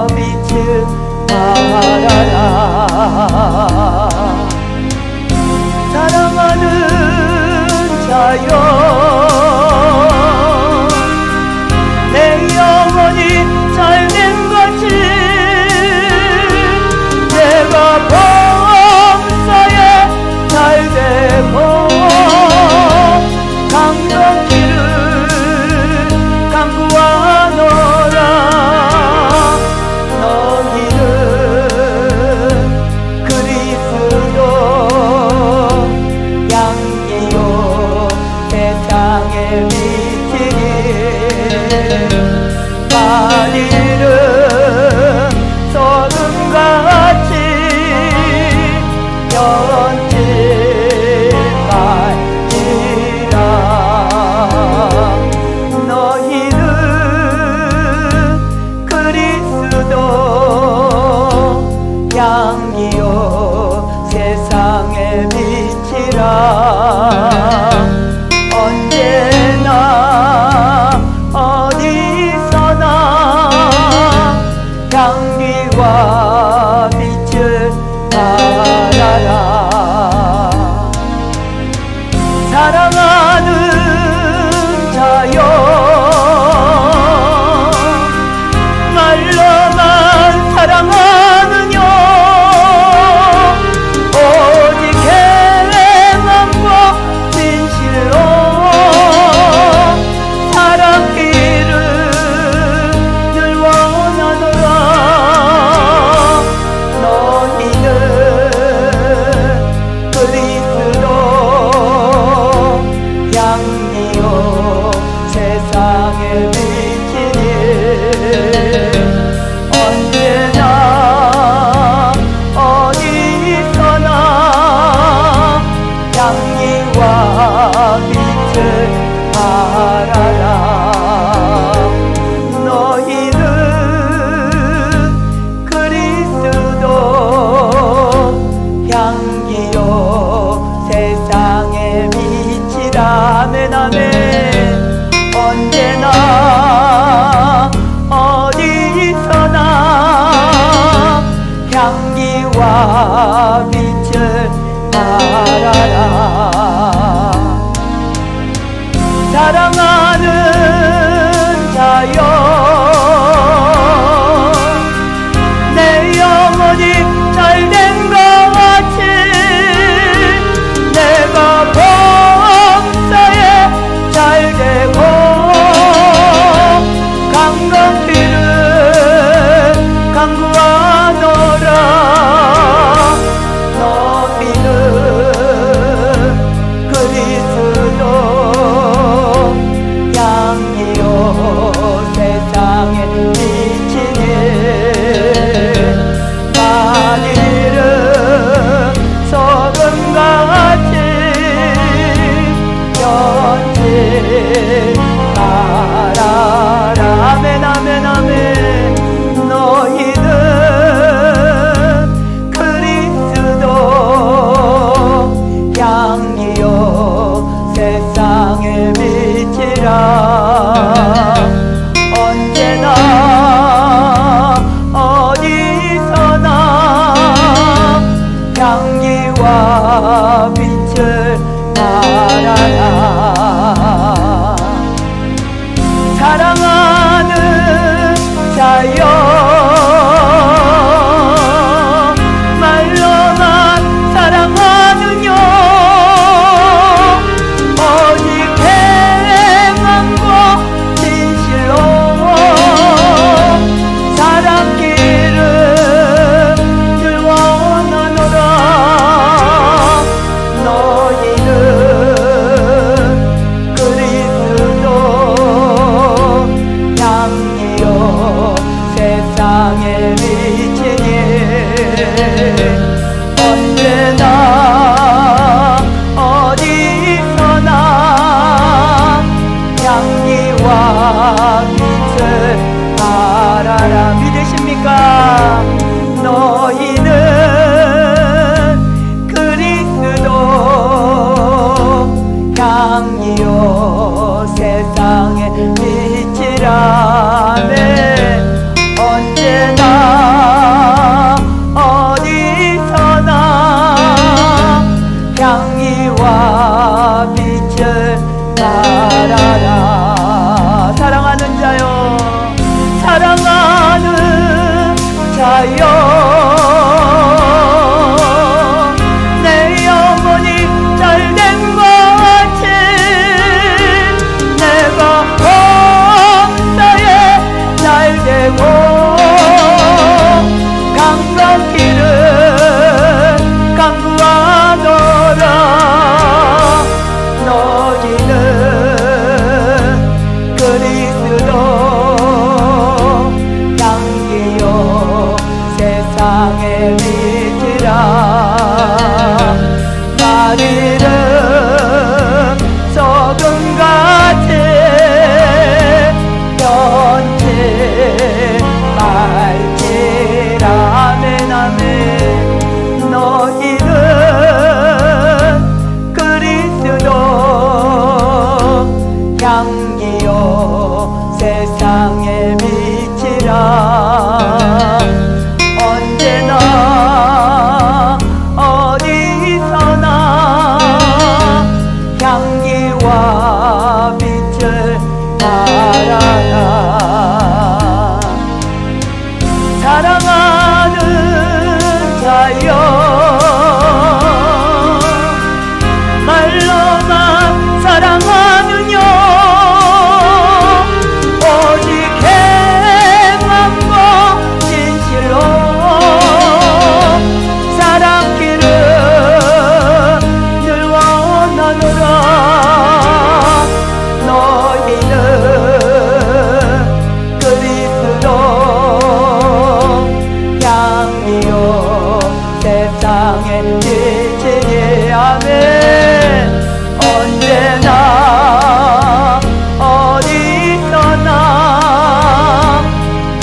빛을 발하라. 사랑하는 자여, 내 영혼이 잘된 것이 내가 범사에 잘되고 강건길을 강구하노라. 너희는 그리스도 양이요 세상의 빛이니 만일은 소금같이 연질 갈지라. 너희는 그리스도 양이요 세상의 빛이라. 언제나 어디서나 향기와 빛을 발하라. 사랑하는 자여, 말로만 사랑하느냐. 오직 행함과 진실로 살았기를 늘 원하노라. 너희는 그리스도 양이요 세상의 빛이니 언제나 어디서나 양이와 빛을 발하라. 너희는 그리스도 향기요 세상의 빛이라. 아멘 아멘. 언제나 어디서나 향기와 빛을 발하라. 사랑하는 자여, 내 영혼이 잘된 것 같이 내가 범사에 잘되고 강건길을 강구하노라. 너희는 그리스도 양이요 세상의 빛이니 만일은 소금같이 연질 발하라. 아멘 아멘 아멘. 너희는 그리스도 양이요 세상의 빛이라. 언제나 어디서나 향기와 빛을 발하라. 사랑하는 자여, 말로만 사랑하느냐. 오직 행함과 진실로 살았기를 늘 원하노라. 너희는 그리스도 양이요 세상의 빛이니 언제나 어디서나 향기와 빛을 발하라. 믿으십니까? 너희는 그리스도 향기요 세상의 빛이라. 아멘. 자여 내 영혼이 잘된 것이 내가 범사에 잘되고 강건길을 강구하노라 너희는 그리스도 향기요 세상의 빛이라 나리는 소금같이 변치 말지라면 아멘 너희는 그리스도 향기요 세상의 빛이라 언제나 어디서나 향기와 빛을 발하라 사랑하는 자여 말로만 사랑하느냐 오직 행함과 진실로 사랑기를 늘 원하노라 너희는 그리스도 향기요 세상의 빛이니 아멘 언제나 어디서나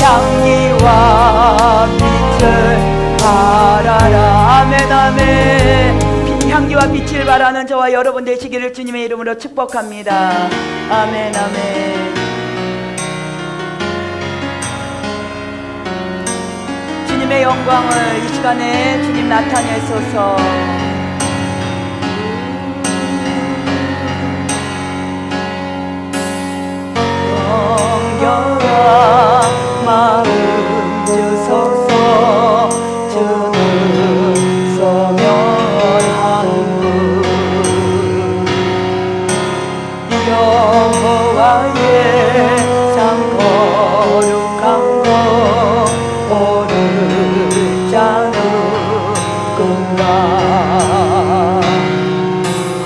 향기와 빛을 발하라 아멘 아멘 향기와 빛을 발하는 저와 여러분 되시기를 주님의 이름으로 축복합니다 아멘 아멘 주님의 영광을 이 시간에 주님 나타내소서 정결한 마음 주소서 주는 소멸한 분 여호와의 상 거룩한 것 오르지 않을까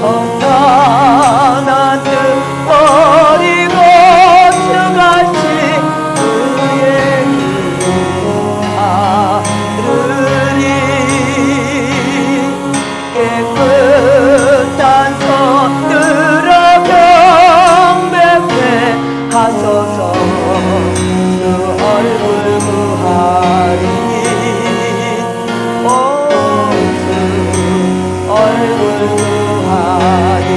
허탄한 뜻 버리고 주같이 그의 길 가르리 깨끗한 손들어 경배케 하소서 주 얼굴 구하리 오 주 얼굴 구하리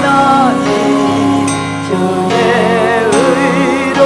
하나님 주의 의를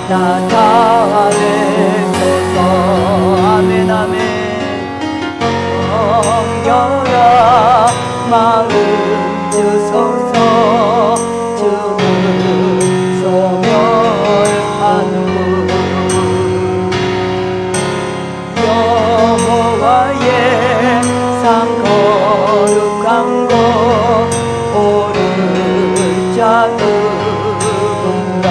나타내소서. 아멘 아멘. 정결한 마음 주소서. 주는 소멸한 분 여호와의 상 거룩한 곳 오를 자 누군가.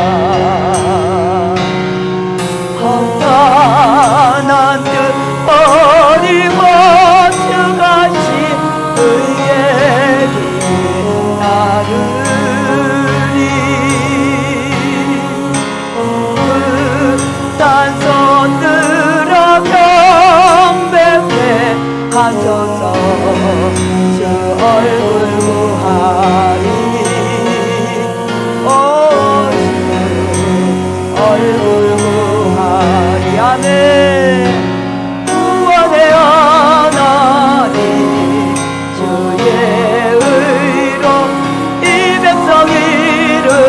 험난한 뜻 버리고 주같이 의의 길 나르리. 끝단 손들어 경배해 하소서. 주 얼굴 구하리. 오 주 얼굴 구하리. 아멘. 구원의 하나님 주의 의로 이 백성 일으키소서.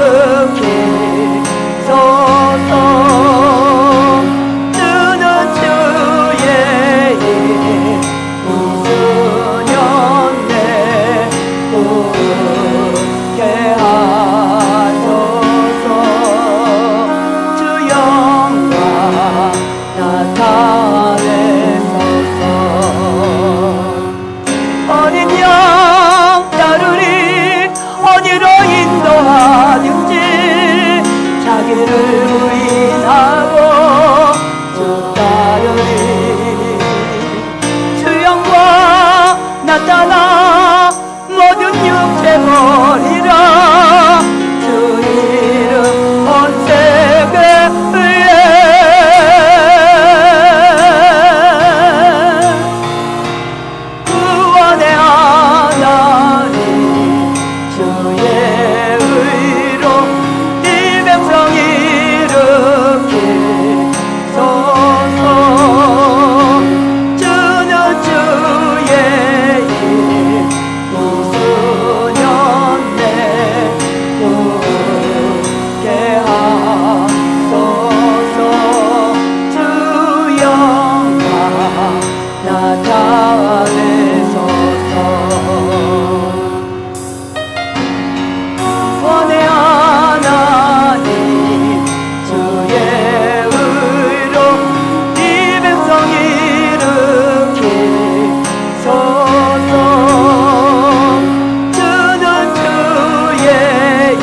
주는 주의 일 웃으셨네. 웃게 하소서. 주 영광 나타내소서. 어린 양 따르리. 어디로 인도하든지 자기를 부인하고 주 따르리. 주 영광 나타나 모든 육체 버리라. 주 이름 온 세계 위에 구원의 하나님 주의 의로 이 백성 일으키소서. 주는 주의 일 웃으셨네. 웃게 하소서. 주 영광 나타내소서. 구원의 하나님 주의 의로 이 백성 일으키소서. 주는 주의 일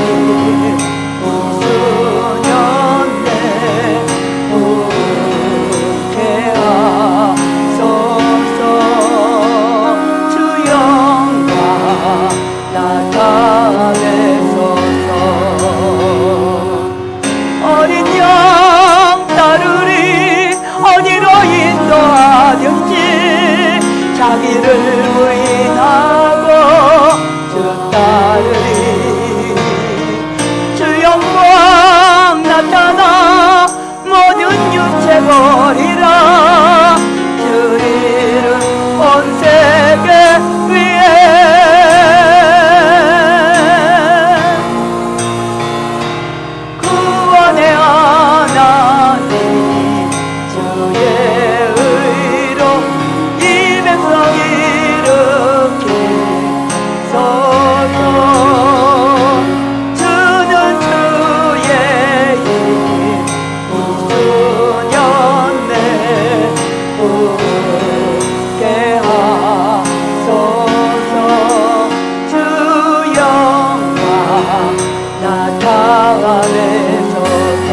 웃으셨네. 웃게 하소서. 주 영광 나타내소서. 어린 양 따르리. 어디로 인도하든지 자기를 부인하고 주 따르리. 주 영광 나타나 모든 육체 버리라. 주 이름 온 세계 위에 구원의 하나님 주의 의로 이 백성 일으키소서. 주는 주의 일 웃으셨네. 웃게 하소서. 주 영광 나타내소서.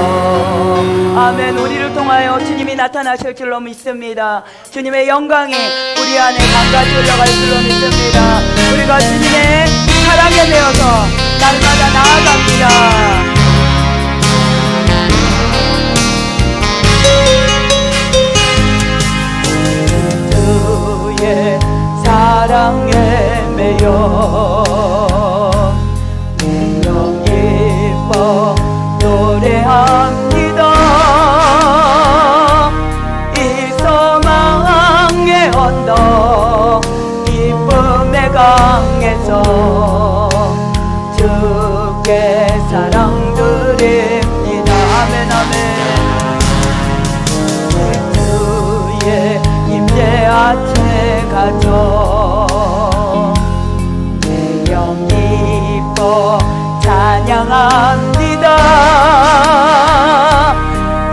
아멘. 우리를 통하여 주님이 나타나실 줄로 믿습니다. 주님의 영광이 우리 안에 강같이 흘러갈 줄로 믿습니다. 우리가 주님의 사랑에 되어서 날마다 나아갑니다. 주의 사랑에 매여 운명 기뻐 노래합니다. 이 소망의 언덕 기쁨의 강에서 주께 사랑 드립니다. 아멘 아멘. 주의 임재 앞에 가져 내 영 기뻐 찬양합니다.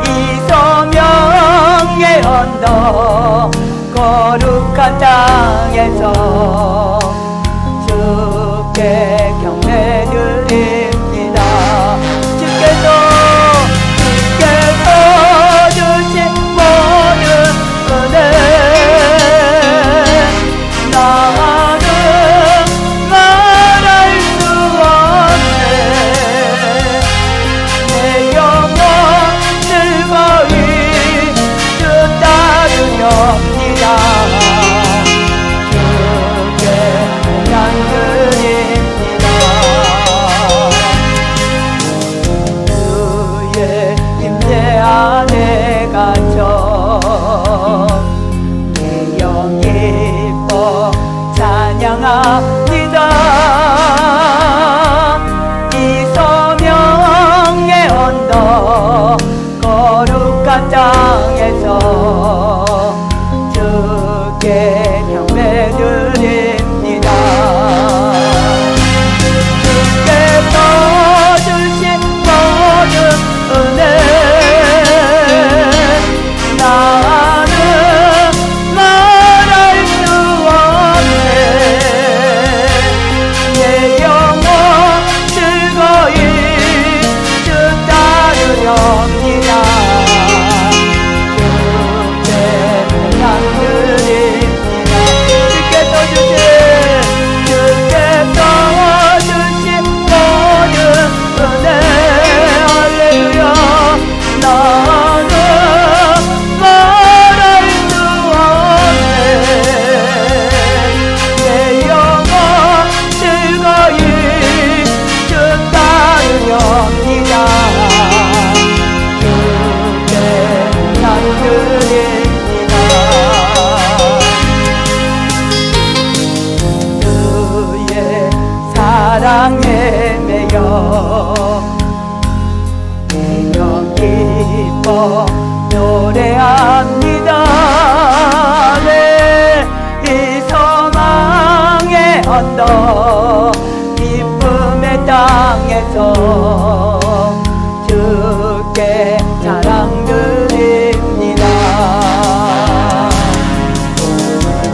이소명의 언덕 거룩한 땅에서 주께 경배 드립니다. 주께서 주신 모든 은혜 나는 말할 수 없네. 내 영혼 즐거이 주 따르렵니다. 주께 찬양드립니다. 주의 임재 안에 갇혀 내 영 기뻐 찬양합니다. 이 소명의 언덕 거룩한 땅에서 주께 경배 드립니다. 주께서 주신 모든 은혜 나는 말할 수 없네. 내 영혼 즐거이 주 따르렵니다. 주께 찬양드립니다. 주께서 주신 모든 은혜 할렐루야. 나는 말할 수 없네. 내 영혼 즐거이 주 따르렵니다. 주께 찬양드립니다. 주의 사랑에 매여 내 영 기뻐 노래합니다. 네, 이 소망의 언덕 기쁨의 땅에서 주께 자랑드립니다.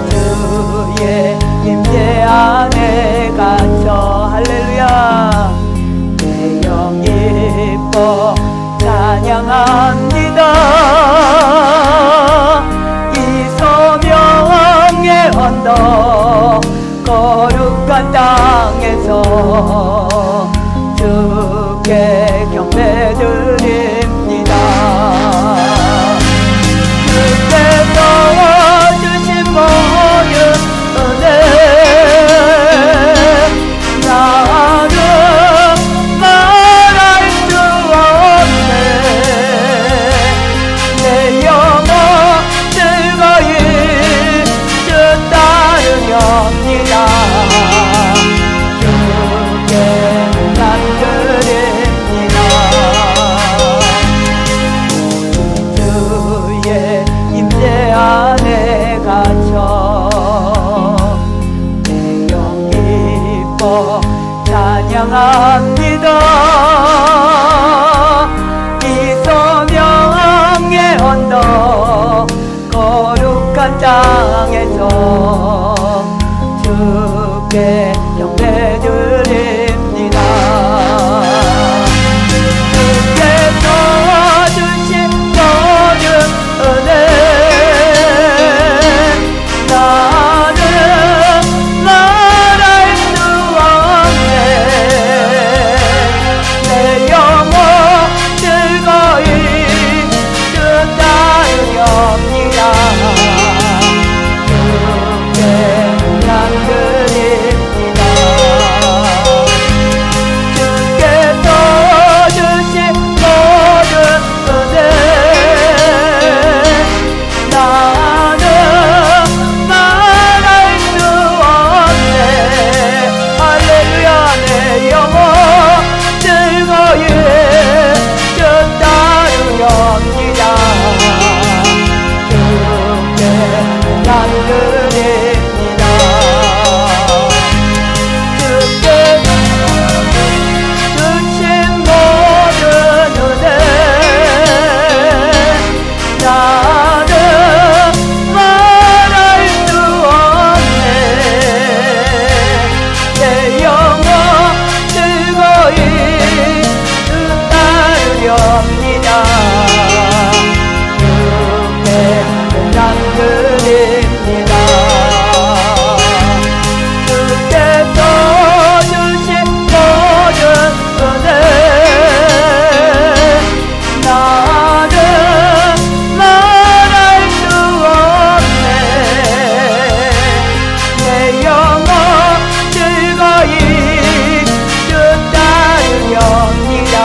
주의 임재 안에 갇혀 할렐루야. 내 영 기뻐 찬양합니다. 이 소명의 언덕 거룩한 땅에서 주께 경배 드립니다. 주께서 주신 모든 은혜 나는 말할 수 없네. 내 영혼 즐거이 주 따르렵니다. 주께 찬양드립니다. 주의 임재 안에 갇혀 내 영 기뻐 찬양합니다. 이 소명의 언덕 거룩한 땅에서 주께 경배 드립니다. 주께서 주신 모든 은혜 나는 말할 수 없네. 따르렵니다. 주께 찬양 드립니다. 주께서 주신 모든 은혜 나는 말할 수 없네. 내 영혼 즐거이 주 따르렵니다.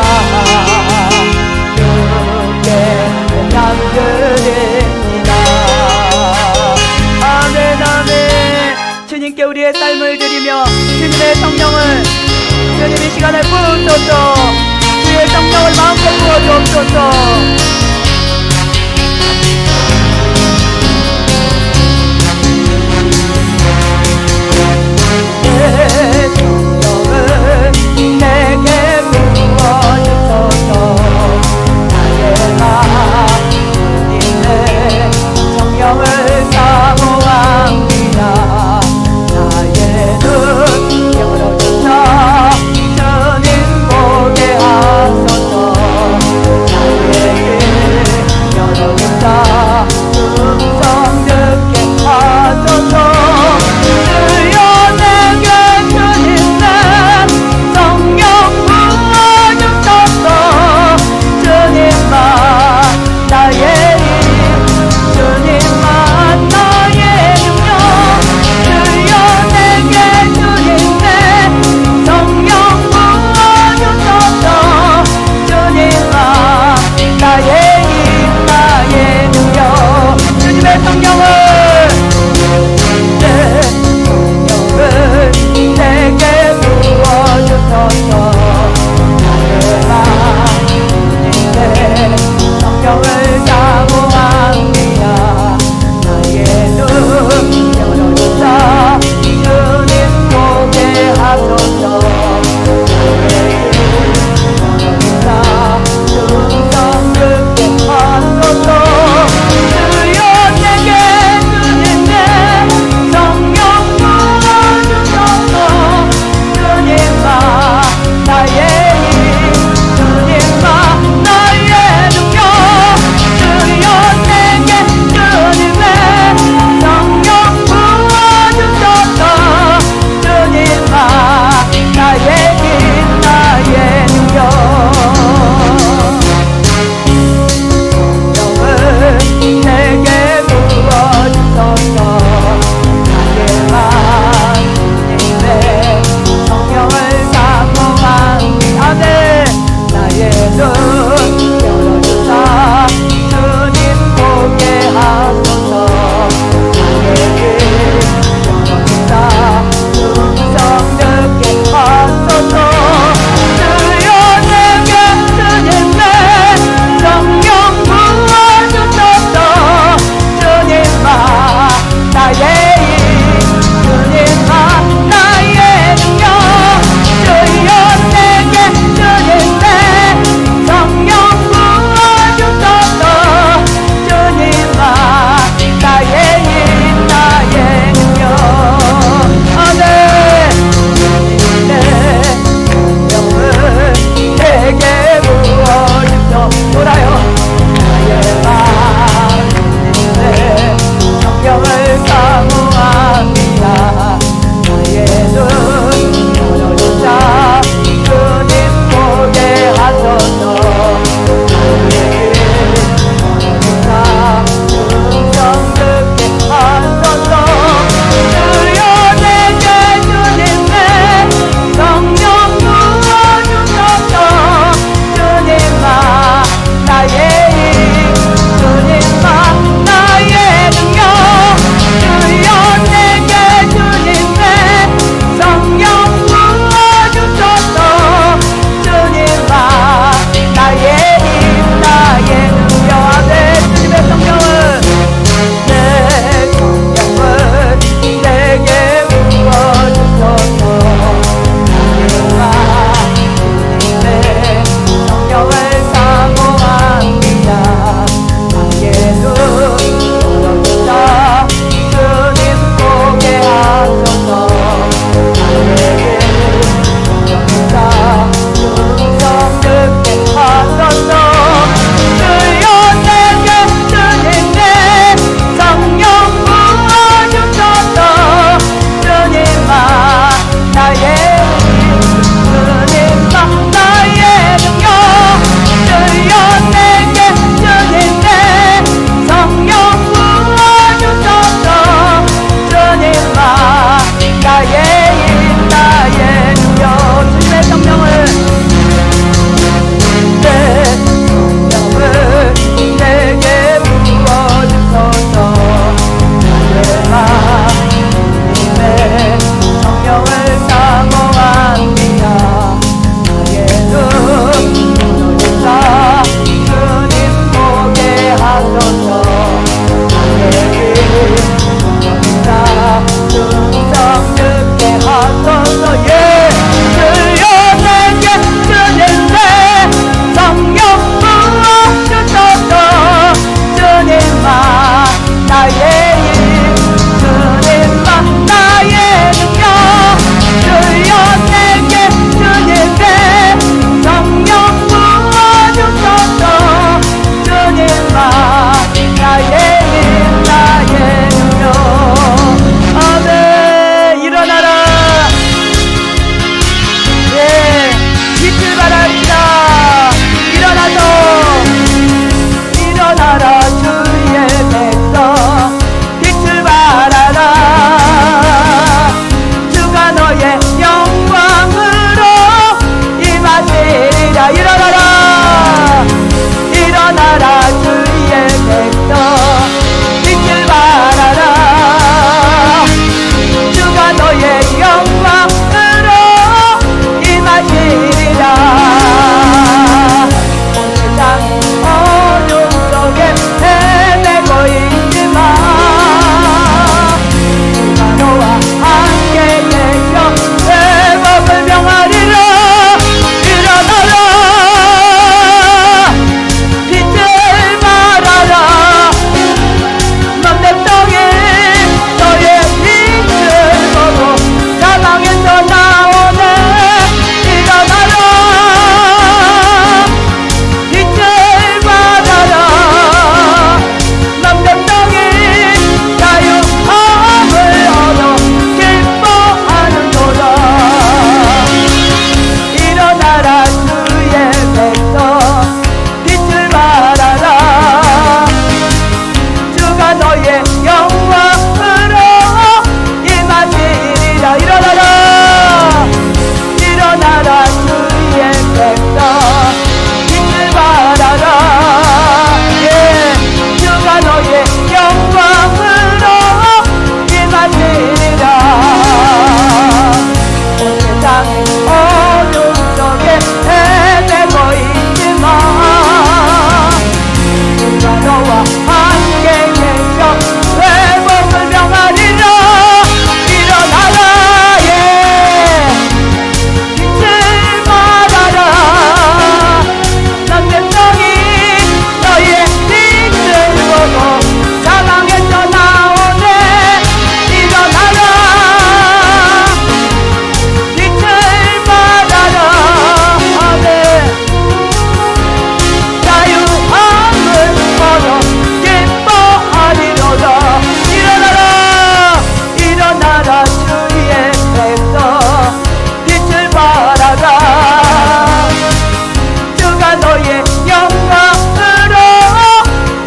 너의 영광으로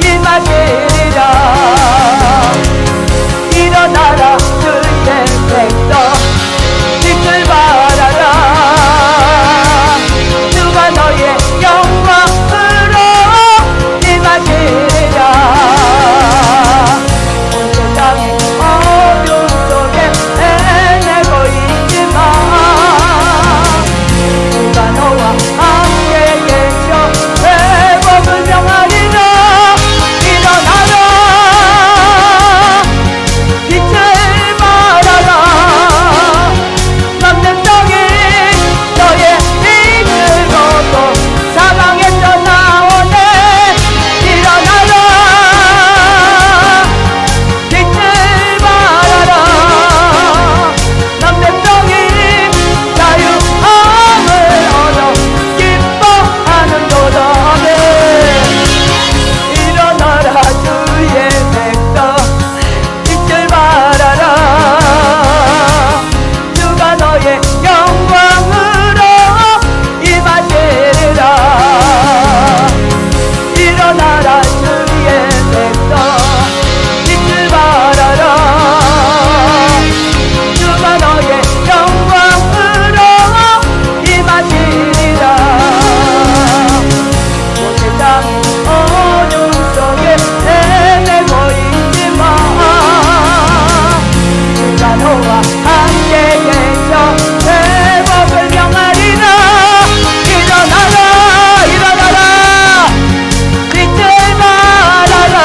임하시리라. 일어나라 주의 백성 빛을 발하라. 주가 너의 영광으로 임하시리라. 온 세상의 어둠 속에 헤매고 있지만 주가 너와 함께 계셔 회복을 명하리라. 일어나라 빛을 발하라. 남편성이 너의 빛을 보고 사방에서 나오네. 일어나라 빛을 발하라. 남편성이 자유함을 얻어 기뻐하는도다. 일어나라 주의 백성 빛을 발하라. 주가 너의 영광으로 임하시리라. 일어나라 주의 백성 빛을 발하라. 주가 너의 영광으로 임하시리라. 온 세상 어둠 속에 헤매고 있지만 주가 너와 함께 계셔 회복을 명하리라. 일어나라 일어나라 빛을 발하라.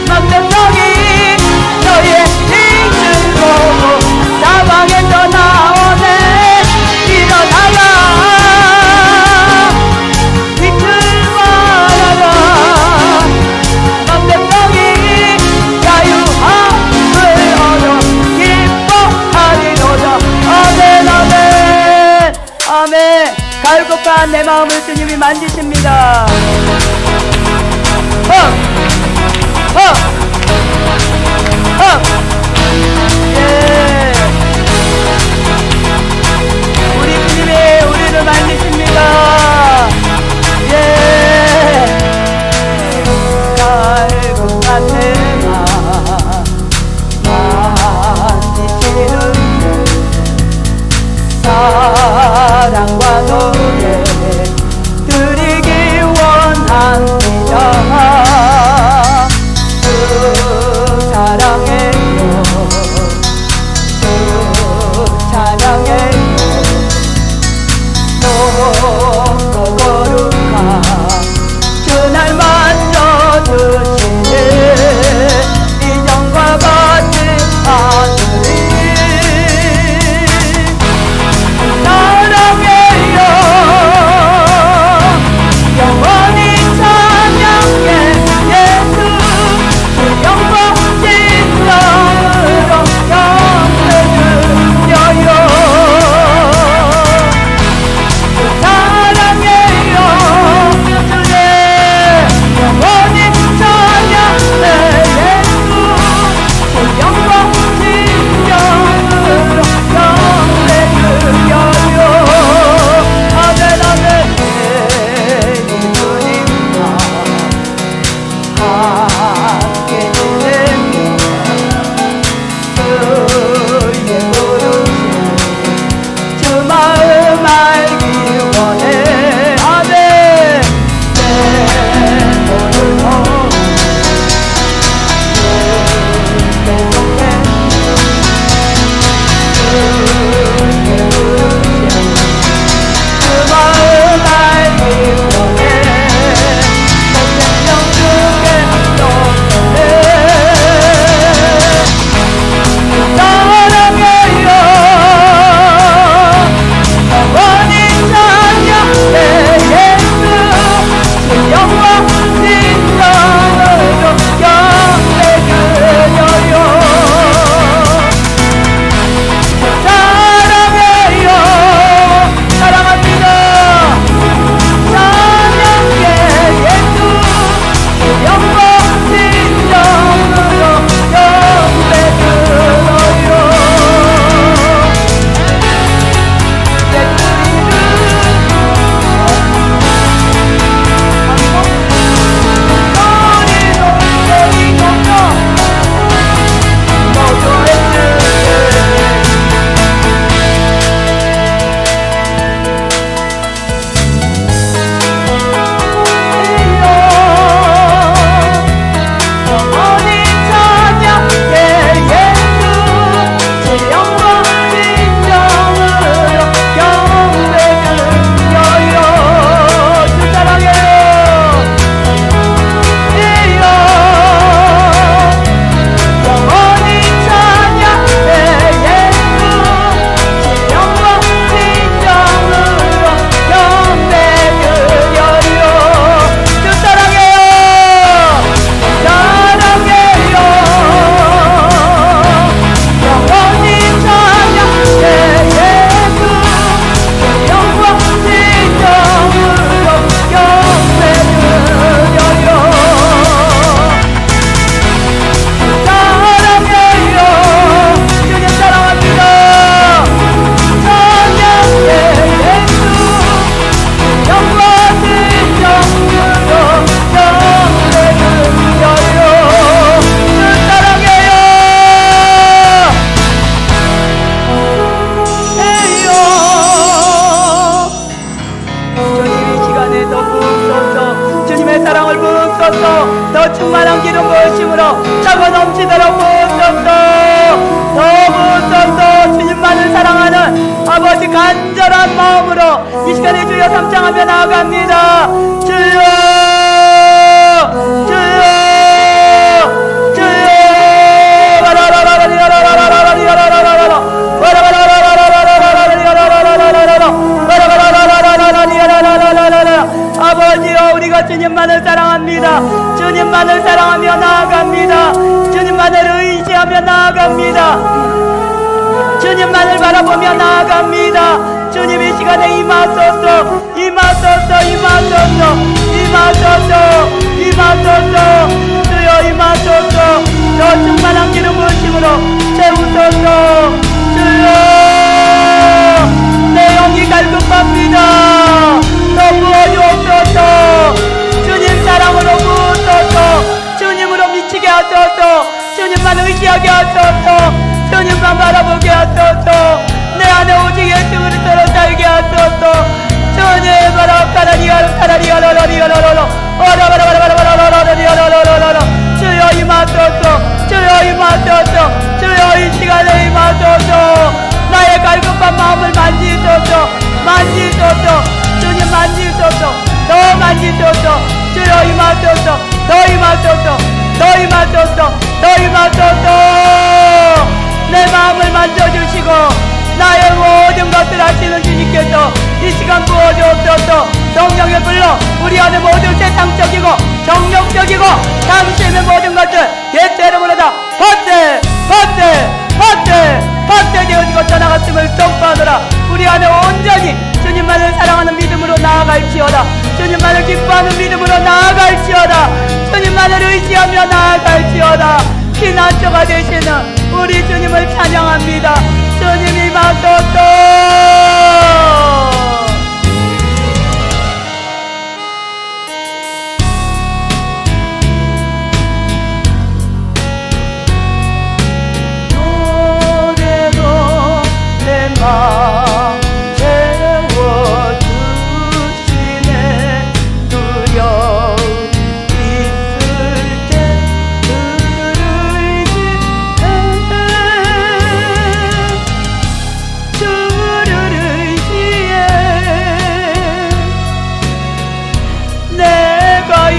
만명성이 너의 빛을 보고 사방에서 나오네. 일어나라 빛을 발하라. 만명성이 자유함을 얻어 기뻐하리로다. 아멘 아멘 아멘. 갈급한 내 마음을 주님이 만지십니다. 예. 우리 주님이 우리를 만지십니다. 예. 갈급한 내 마음 만지시는 사랑과 노래 드리기 원합니다. 주 사랑해요 주 찬양해요 사랑을 부으소서. 더 충만한 기름 부으심으로 차고 넘치도록 부으소서. 더 부으소서. 주님만을 사랑하는 아버지 간절한 마음으로 이 시간에 주여 삼창하며 나아갑니다. 주여 주여 주여 아버지여, 우리가 주님만을 사랑합니다. 주님만을 사랑하며 나아갑니다. 주님만을 의지하며 나아갑니다. 주님만을 바라보며 나아갑니다. 주님 이 시간에 임하소서. 임하소서. 임하소서. 임하소서. 임하소서. 주여 임하소서. 더 충만한 기름 부으심으로 채우소서. 주여 내 영이 갈급합니다. 더 부어주옵소서. 주님 사랑으로 부으소서. 주님으로 미치게 하소서. 주님만 의지하게 하소서. 주님만 바라보게 하소서. 내 안에 오직 예수 그리스도로 살게 하소서. 주님 주여 임하소서. 주여 임하소서. 주여 이 시간에 임하소서. 나의 갈급한 마음을 만지소서. 만지소서. 주님 만지소서. 더 만지소서. 주여 임하소서. 더 임하소서. 더 임하소서. 더 임하소서. 내 마음을 만져주시고 나의 모든 것을 아시는 주님께서 이 시간 부어주옵소서. 성령의 불러 우리 안에 모든 세상적이고 정욕적이고 당신의 모든 것을 예수 이름으로 다 헛되어지고 떠나갔음을 선포하노라. 우리 안에 온전히 주님만을 사랑하는 믿음으로 나아갈지어다. 주님만을 기뻐하는 믿음으로 나아갈지어다. 주님만을 의지하며 나아갈지어다. 피난처가 되시는 우리 주님을 찬양합니다. 주님이 임하소서.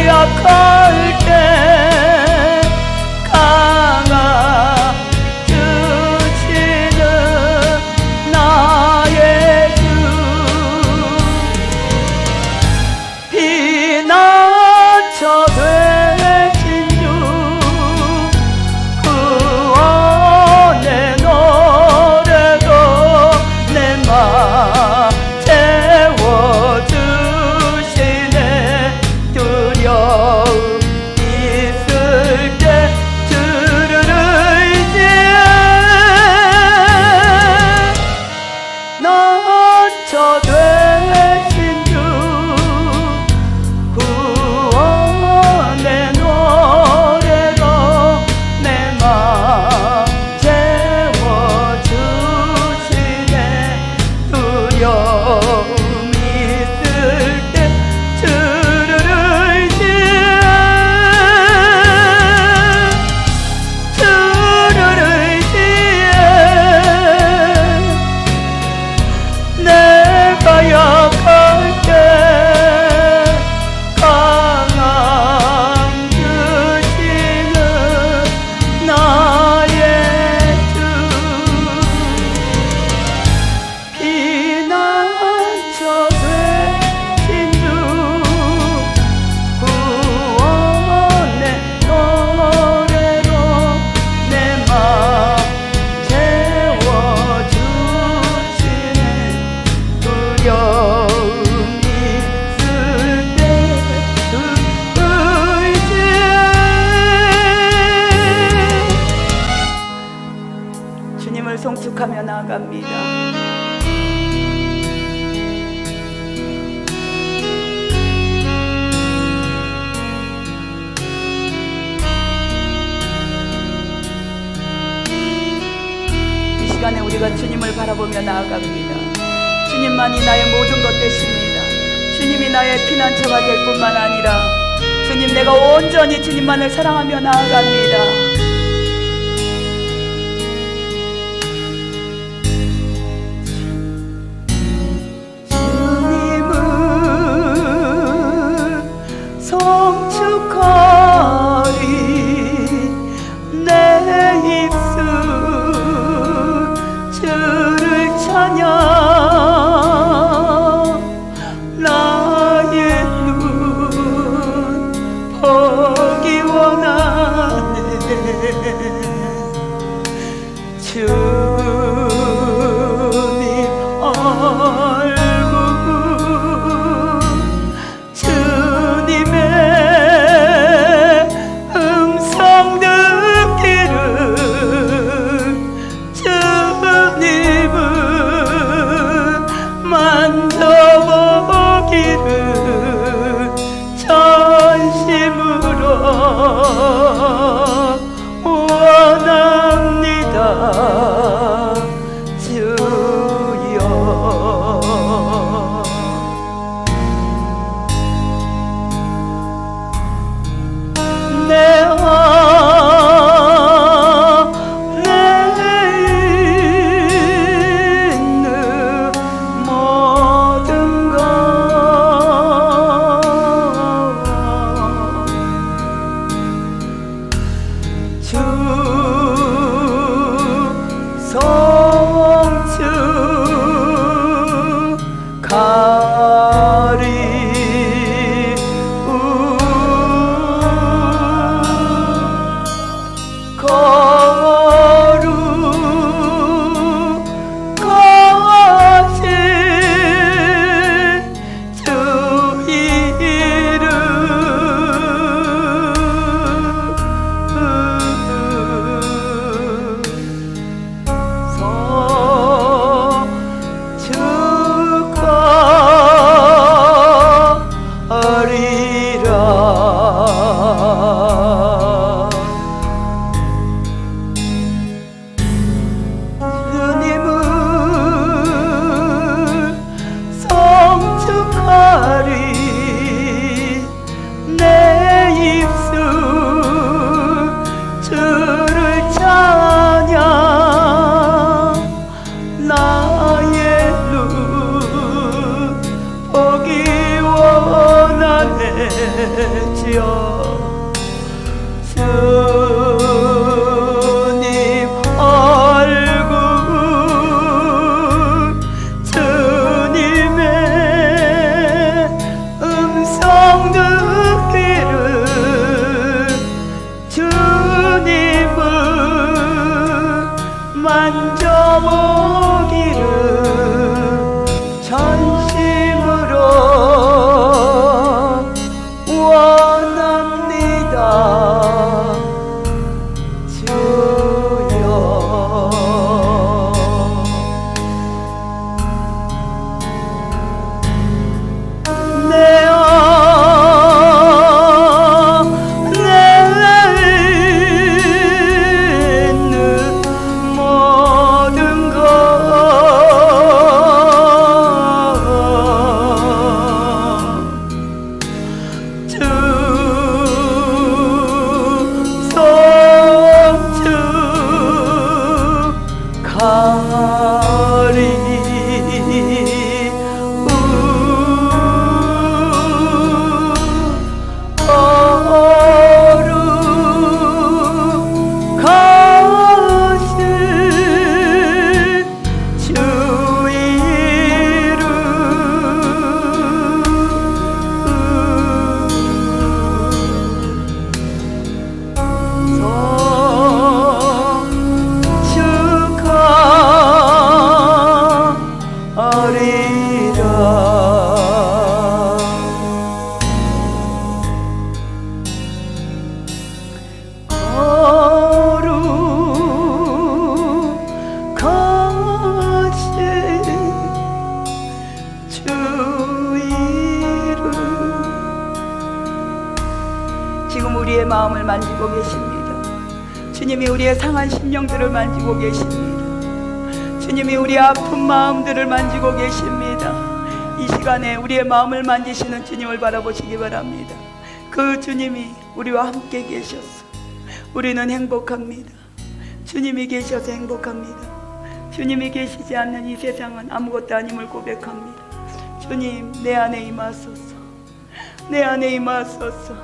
약할 때 강화 주시는 나의 주 피난처 되신 주 구원의 노래로 내 맘 채워주시네. 두려움 있을 때 주를 의지해. 난처 되신 주 구원의 노래로 내 맘 채워주시네. 두려움 있을 때 주를 약할 때 강함 주시는 나의 주 피난처 되신 주 구원의 노래로 내 맘 채워주시네. 두려움 있을 때 의지해. 주님을 송축하며 나아갑니다. 이 시간에 우리가 주님을 바라보며 나아갑니다. 주님만이 나의 모든 것 되십니다. 주님이 나의 피난처가 될 뿐만 아니라 주님, 내가 온전히 주님만을 사랑하며 나아갑니다. 우리의 마음을 만지고 계십니다. 주님이 우리의 상한 심령들을 만지고 계십니다. 주님이 우리의 아픈 마음들을 만지고 계십니다. 이 시간에 우리의 마음을 만지시는 주님을 바라보시기 바랍니다. 그 주님이 우리와 함께 계셔서 우리는 행복합니다. 주님이 계셔서 행복합니다. 주님이 계시지 않는 이 세상은 아무것도 아님을 고백합니다. 주님, 내 안에 임하소서. 내 안에 임하소서.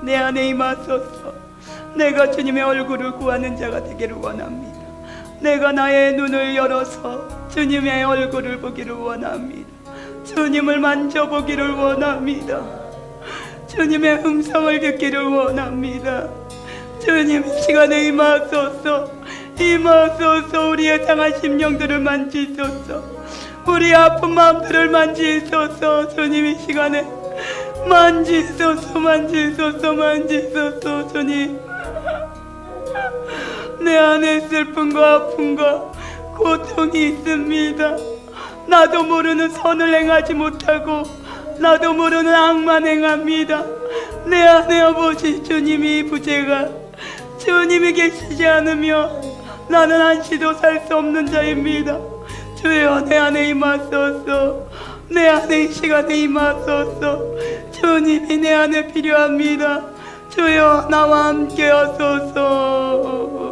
내 안에 임하소서. 내가 주님의 얼굴을 구하는 자가 되기를 원합니다. 내가 나의 눈을 열어서 주님의 얼굴을 보기를 원합니다. 주님을 만져보기를 원합니다. 주님의 음성을 듣기를 원합니다. 주님, 이 시간에 임하소서. 임하소서. 우리의 상한 심령들을 만지소서. 우리 아픈 마음들을 만지소서. 주님, 이 시간에 만지소서. 만지소서. 만지소서. 주님, 내 안에 슬픔과 아픔과 고통이 있습니다. 나도 모르는 선을 행하지 못하고 나도 모르는 악만 행합니다. 내 안에 아버지 주님이 부재가 주님이 계시지 않으며 나는 한시도 살 수 없는 자입니다. 주여, 내 안에 임하소서. 내 안에 이 시간에 임하소서. 주님이 내 안에 필요합니다. 주여, 나와 함께 하소서.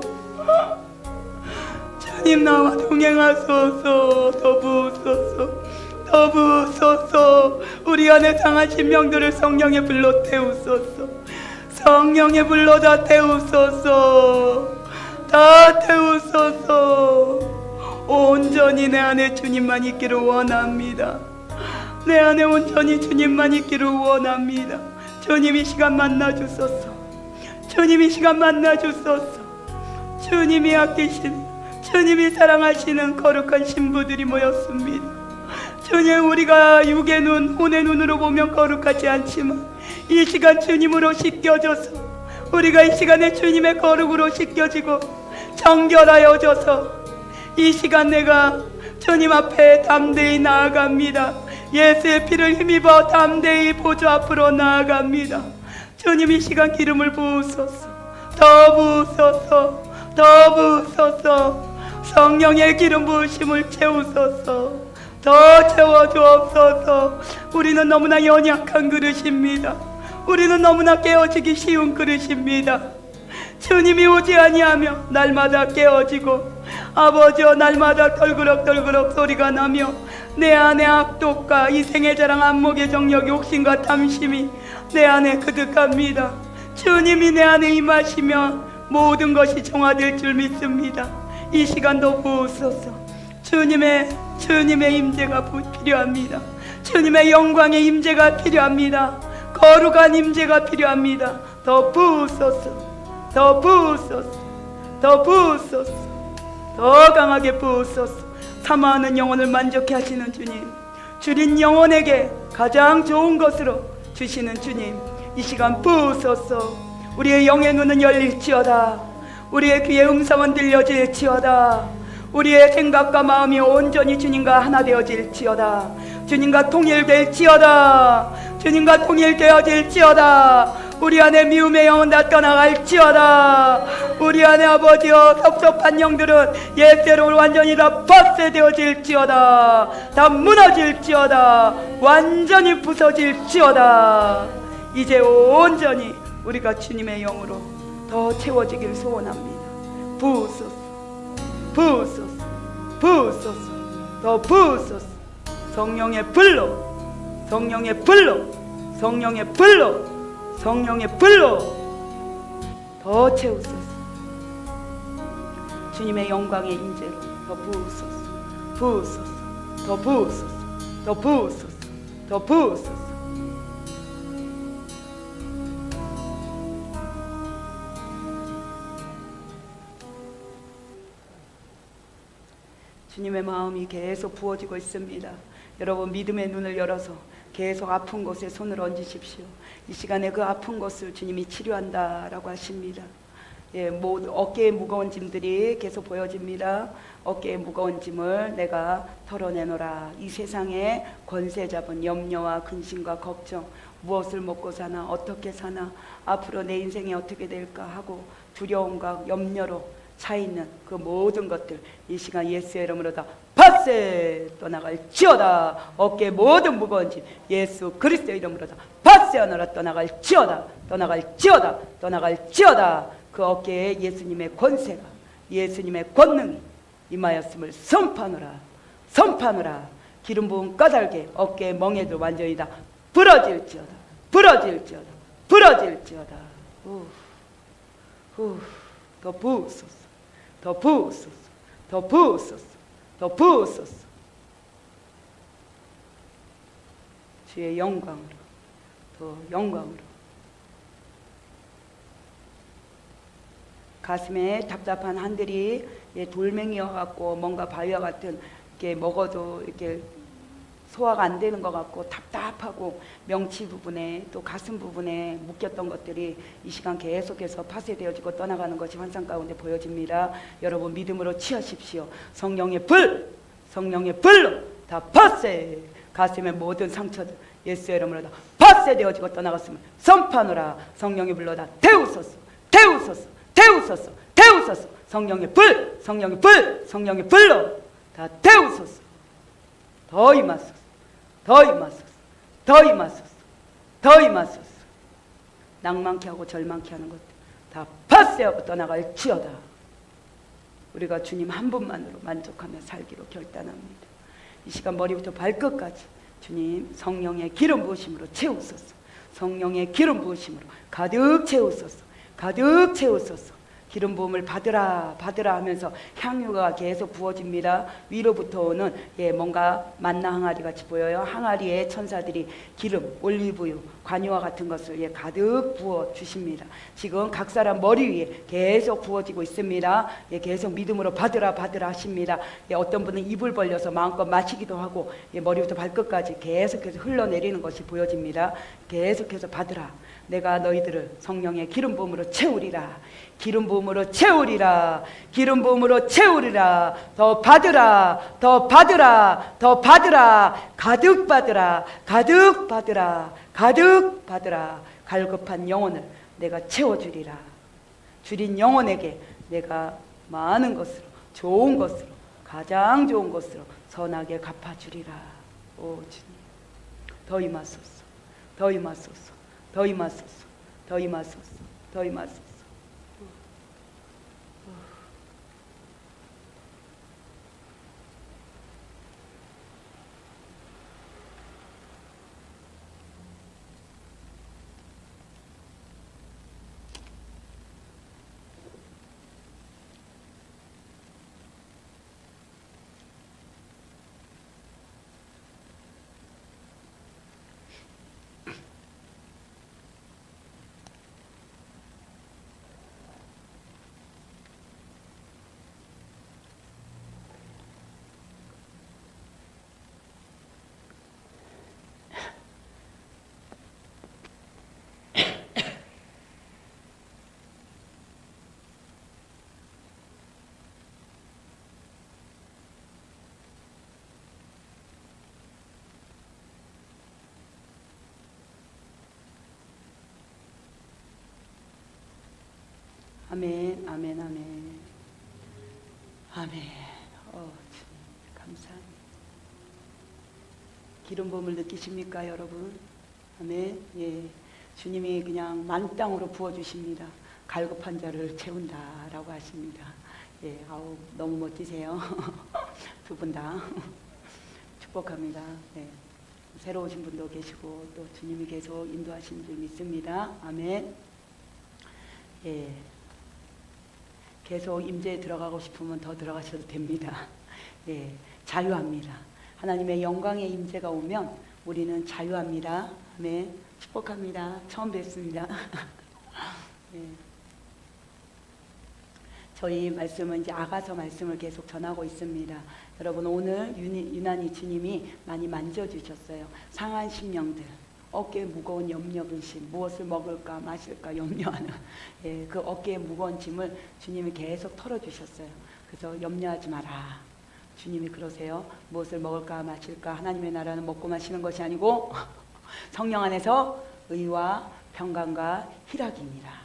주님, 나와 동행하소서. 더 부으소서. 더 부으소서. 우리 안에 상한 심령들을 성령의 불로 태우소서. 성령의 불로 다 태우소서. 다 태우소서. 온전히 내 안에 주님만 있기를 원합니다. 내 안에 온전히 주님만 있기를 원합니다. 주님, 이 시간 만나주소서. 주님, 이 시간 만나주소서. 주님이 아끼시는, 주님이 사랑하시는 거룩한 신부들이 모였습니다. 주님, 우리가 육의 눈, 혼의 눈으로 보면 거룩하지 않지만 이 시간 주님으로 씻겨져서 우리가 이 시간에 주님의 거룩으로 씻겨지고 정결하여져서 이 시간 내가 주님 앞에 담대히 나아갑니다. 예수의 피를 힘입어 담대히 보좌 앞으로 나아갑니다. 주님, 이 시간 기름을 부으소서. 더 부으소서. 더 부으소서. 성령의 기름 부으심을 채우소서. 더 채워주옵소서. 우리는 너무나 연약한 그릇입니다. 우리는 너무나 깨어지기 쉬운 그릇입니다. 주님이 오지 아니하며 날마다 깨어지고 아버지여, 날마다 덜그럭덜그럭 소리가 나며 내 안에 악독과 이생의 자랑, 안목의 정력, 욕심과 탐심이 내 안에 그득합니다. 주님이 내 안에 임하시면 모든 것이 정화될 줄 믿습니다. 이 시간도 부으소서. 주님의 임재가 필요합니다. 주님의 영광의 임재가 필요합니다. 거룩한 임재가 필요합니다. 더 부으소서. 더 부으소서. 더 부으소서. 더 강하게 부으소서. 사모하는 영혼을 만족해 하시는 주님, 주린 영혼에게 가장 좋은 것으로 주시는 주님, 이 시간 부으소서. 우리의 영의 눈은 열릴지어다. 우리의 귀의 음성은 들려질지어다. 우리의 생각과 마음이 온전히 주님과 하나 되어질지어다. 주님과 통일될지어다. 주님과 통일되어질지어다. 우리 안에 미움의 영은 다 떠나갈지어다. 우리 안에 아버지여 섭섭한 영들은 예수로 완전히 다 파쇄되어질지어다. 다 무너질지어다. 완전히 부서질지어다. 이제 온전히 우리가 주님의 영으로 더 채워지길 소원합니다. 부으소서. 부으소서. 부으소서. 더 부으소서. 성령의 불로, 성령의 불로, 성령의 불로, 성령의 불로 더 채우소서. 주님의 영광의 임재로 더 부으소서. 부으소서. 더 부으소서. 더 부으소서. 더 부으소서. 주님의 마음이 계속 부어지고 있습니다. 여러분, 믿음의 눈을 열어서 계속 아픈 곳에 손을 얹으십시오. 이 시간에 그 아픈 곳을 주님이 치료한다라고 하십니다. 어깨에 무거운 짐들이 계속 보여집니다. 어깨에 무거운 짐을 내가 털어내노라. 이 세상에 권세 잡은 염려와 근심과 걱정, 무엇을 먹고 사나, 어떻게 사나, 앞으로 내 인생이 어떻게 될까 하고 두려움과 염려로 차 있는 그 모든 것들 이 시간 예수의 이름으로 다 파쇄! 파세 떠나갈지어다. 어깨 모든 무거운 짐 예수 그리스도 이름으로 다 파세 하느라 떠나갈지어다. 떠나갈지어다. 떠나갈지어다. 그 어깨에 예수님의 권세가 예수님의 권능이 임하였음을 선포하노라. 선포하노라. 기름 부은 까닭에 어깨의 멍에도 완전히 다 부러질지어다. 부러질지어다. 부러질지어다. 더 부으소서. 더 부으소서. 더 부으소서. 더 부으소서. 주의 영광으로. 더 영광으로. 가슴에 답답한 한들이 돌멩이여갖고 뭔가 바위와 같은 이렇게 먹어도 이렇게 소화가 안 되는 것 같고 답답하고 명치 부분에 또 가슴 부분에 묶였던 것들이 이 시간 계속해서 파쇄되어지고 떠나가는 것이 환상 가운데 보여집니다. 여러분 믿음으로 취하십시오. 성령의 불, 성령의 불로 다 파쇄. 가슴의 모든 상처들 예수의 이름으로 다 파쇄되어지고 떠나갔음을 선포하노라. 성령의 불로 다 태우소서. 태우소서. 태우소서. 태우소서. 성령의 불, 성령의 불, 성령의 불로 다 태우소서. 더 임하소서. 더 임하소서. 더 임하소서. 더 임하소서. 낭만케 하고 절망케 하는 것들 다 파쇄하고 떠나갈지어다. 우리가 주님 한 분만으로 만족하며 살기로 결단합니다. 이 시간 머리부터 발끝까지 주님 성령의 기름 부으심으로 채우소서. 성령의 기름 부으심으로 가득 채우소서. 가득 채우소서. 기름 부음을 받으라 받으라 하면서 향유가 계속 부어집니다. 위로부터 오는 뭔가 만나 항아리 같이 보여요. 항아리에 천사들이 기름, 올리브유, 관유와 같은 것을 가득 부어 주십니다. 지금 각 사람 머리 위에 계속 부어지고 있습니다. 계속 믿음으로 받으라 받으라 하십니다. 어떤 분은 입을 벌려서 마음껏 마시기도 하고 머리부터 발끝까지 계속해서 흘러내리는 것이 보여집니다. 계속해서 받으라. 내가 너희들을 성령의 기름 부음으로 채우리라. 기름 부음으로 채우리라. 기름 부음으로 채우리라. 더 받으라. 더 받으라. 더 받으라. 가득 받으라. 가득 받으라. 가득 받으라. 갈급한 영혼을 내가 채워주리라. 줄인 영혼에게 내가 많은 것으로 좋은 것으로 가장 좋은 것으로 선하게 갚아주리라. 오 주님 더 임하소서. 더 임하소서. 더 임하소서. 더 임하소서. 더 임하소서. 아멘, 아멘, 아멘, 아멘. 주님 감사합니다. 기름 부음을 느끼십니까, 여러분? 아멘. 예, 주님이 그냥 만땅으로 부어주십니다. 갈급한 자를 채운다라고 하십니다. 예, 아우 너무 멋지세요. 두 분 다 축복합니다. 네. 새로 오신 분도 계시고 또 주님이 계속 인도하시는 줄 믿습니다. 아멘. 예. 계속 임재에 들어가고 싶으면 더 들어가셔도 됩니다. 예, 자유합니다. 하나님의 영광의 임재가 오면 우리는 자유합니다. 아멘. 축복합니다. 처음 뵙습니다. 예. 저희 말씀은 이제 아가서 말씀을 계속 전하고 있습니다. 여러분 오늘 유난히 주님이 많이 만져주셨어요. 상한 심령들, 어깨에 무거운 염려 근심, 무엇을 먹을까 마실까 염려하는 그 어깨에 무거운 짐을 주님이 계속 털어주셨어요. 그래서 염려하지 마라. 주님이 그러세요. 무엇을 먹을까 마실까. 하나님의 나라는 먹고 마시는 것이 아니고 성령 안에서 의와 평강과 희락이니라.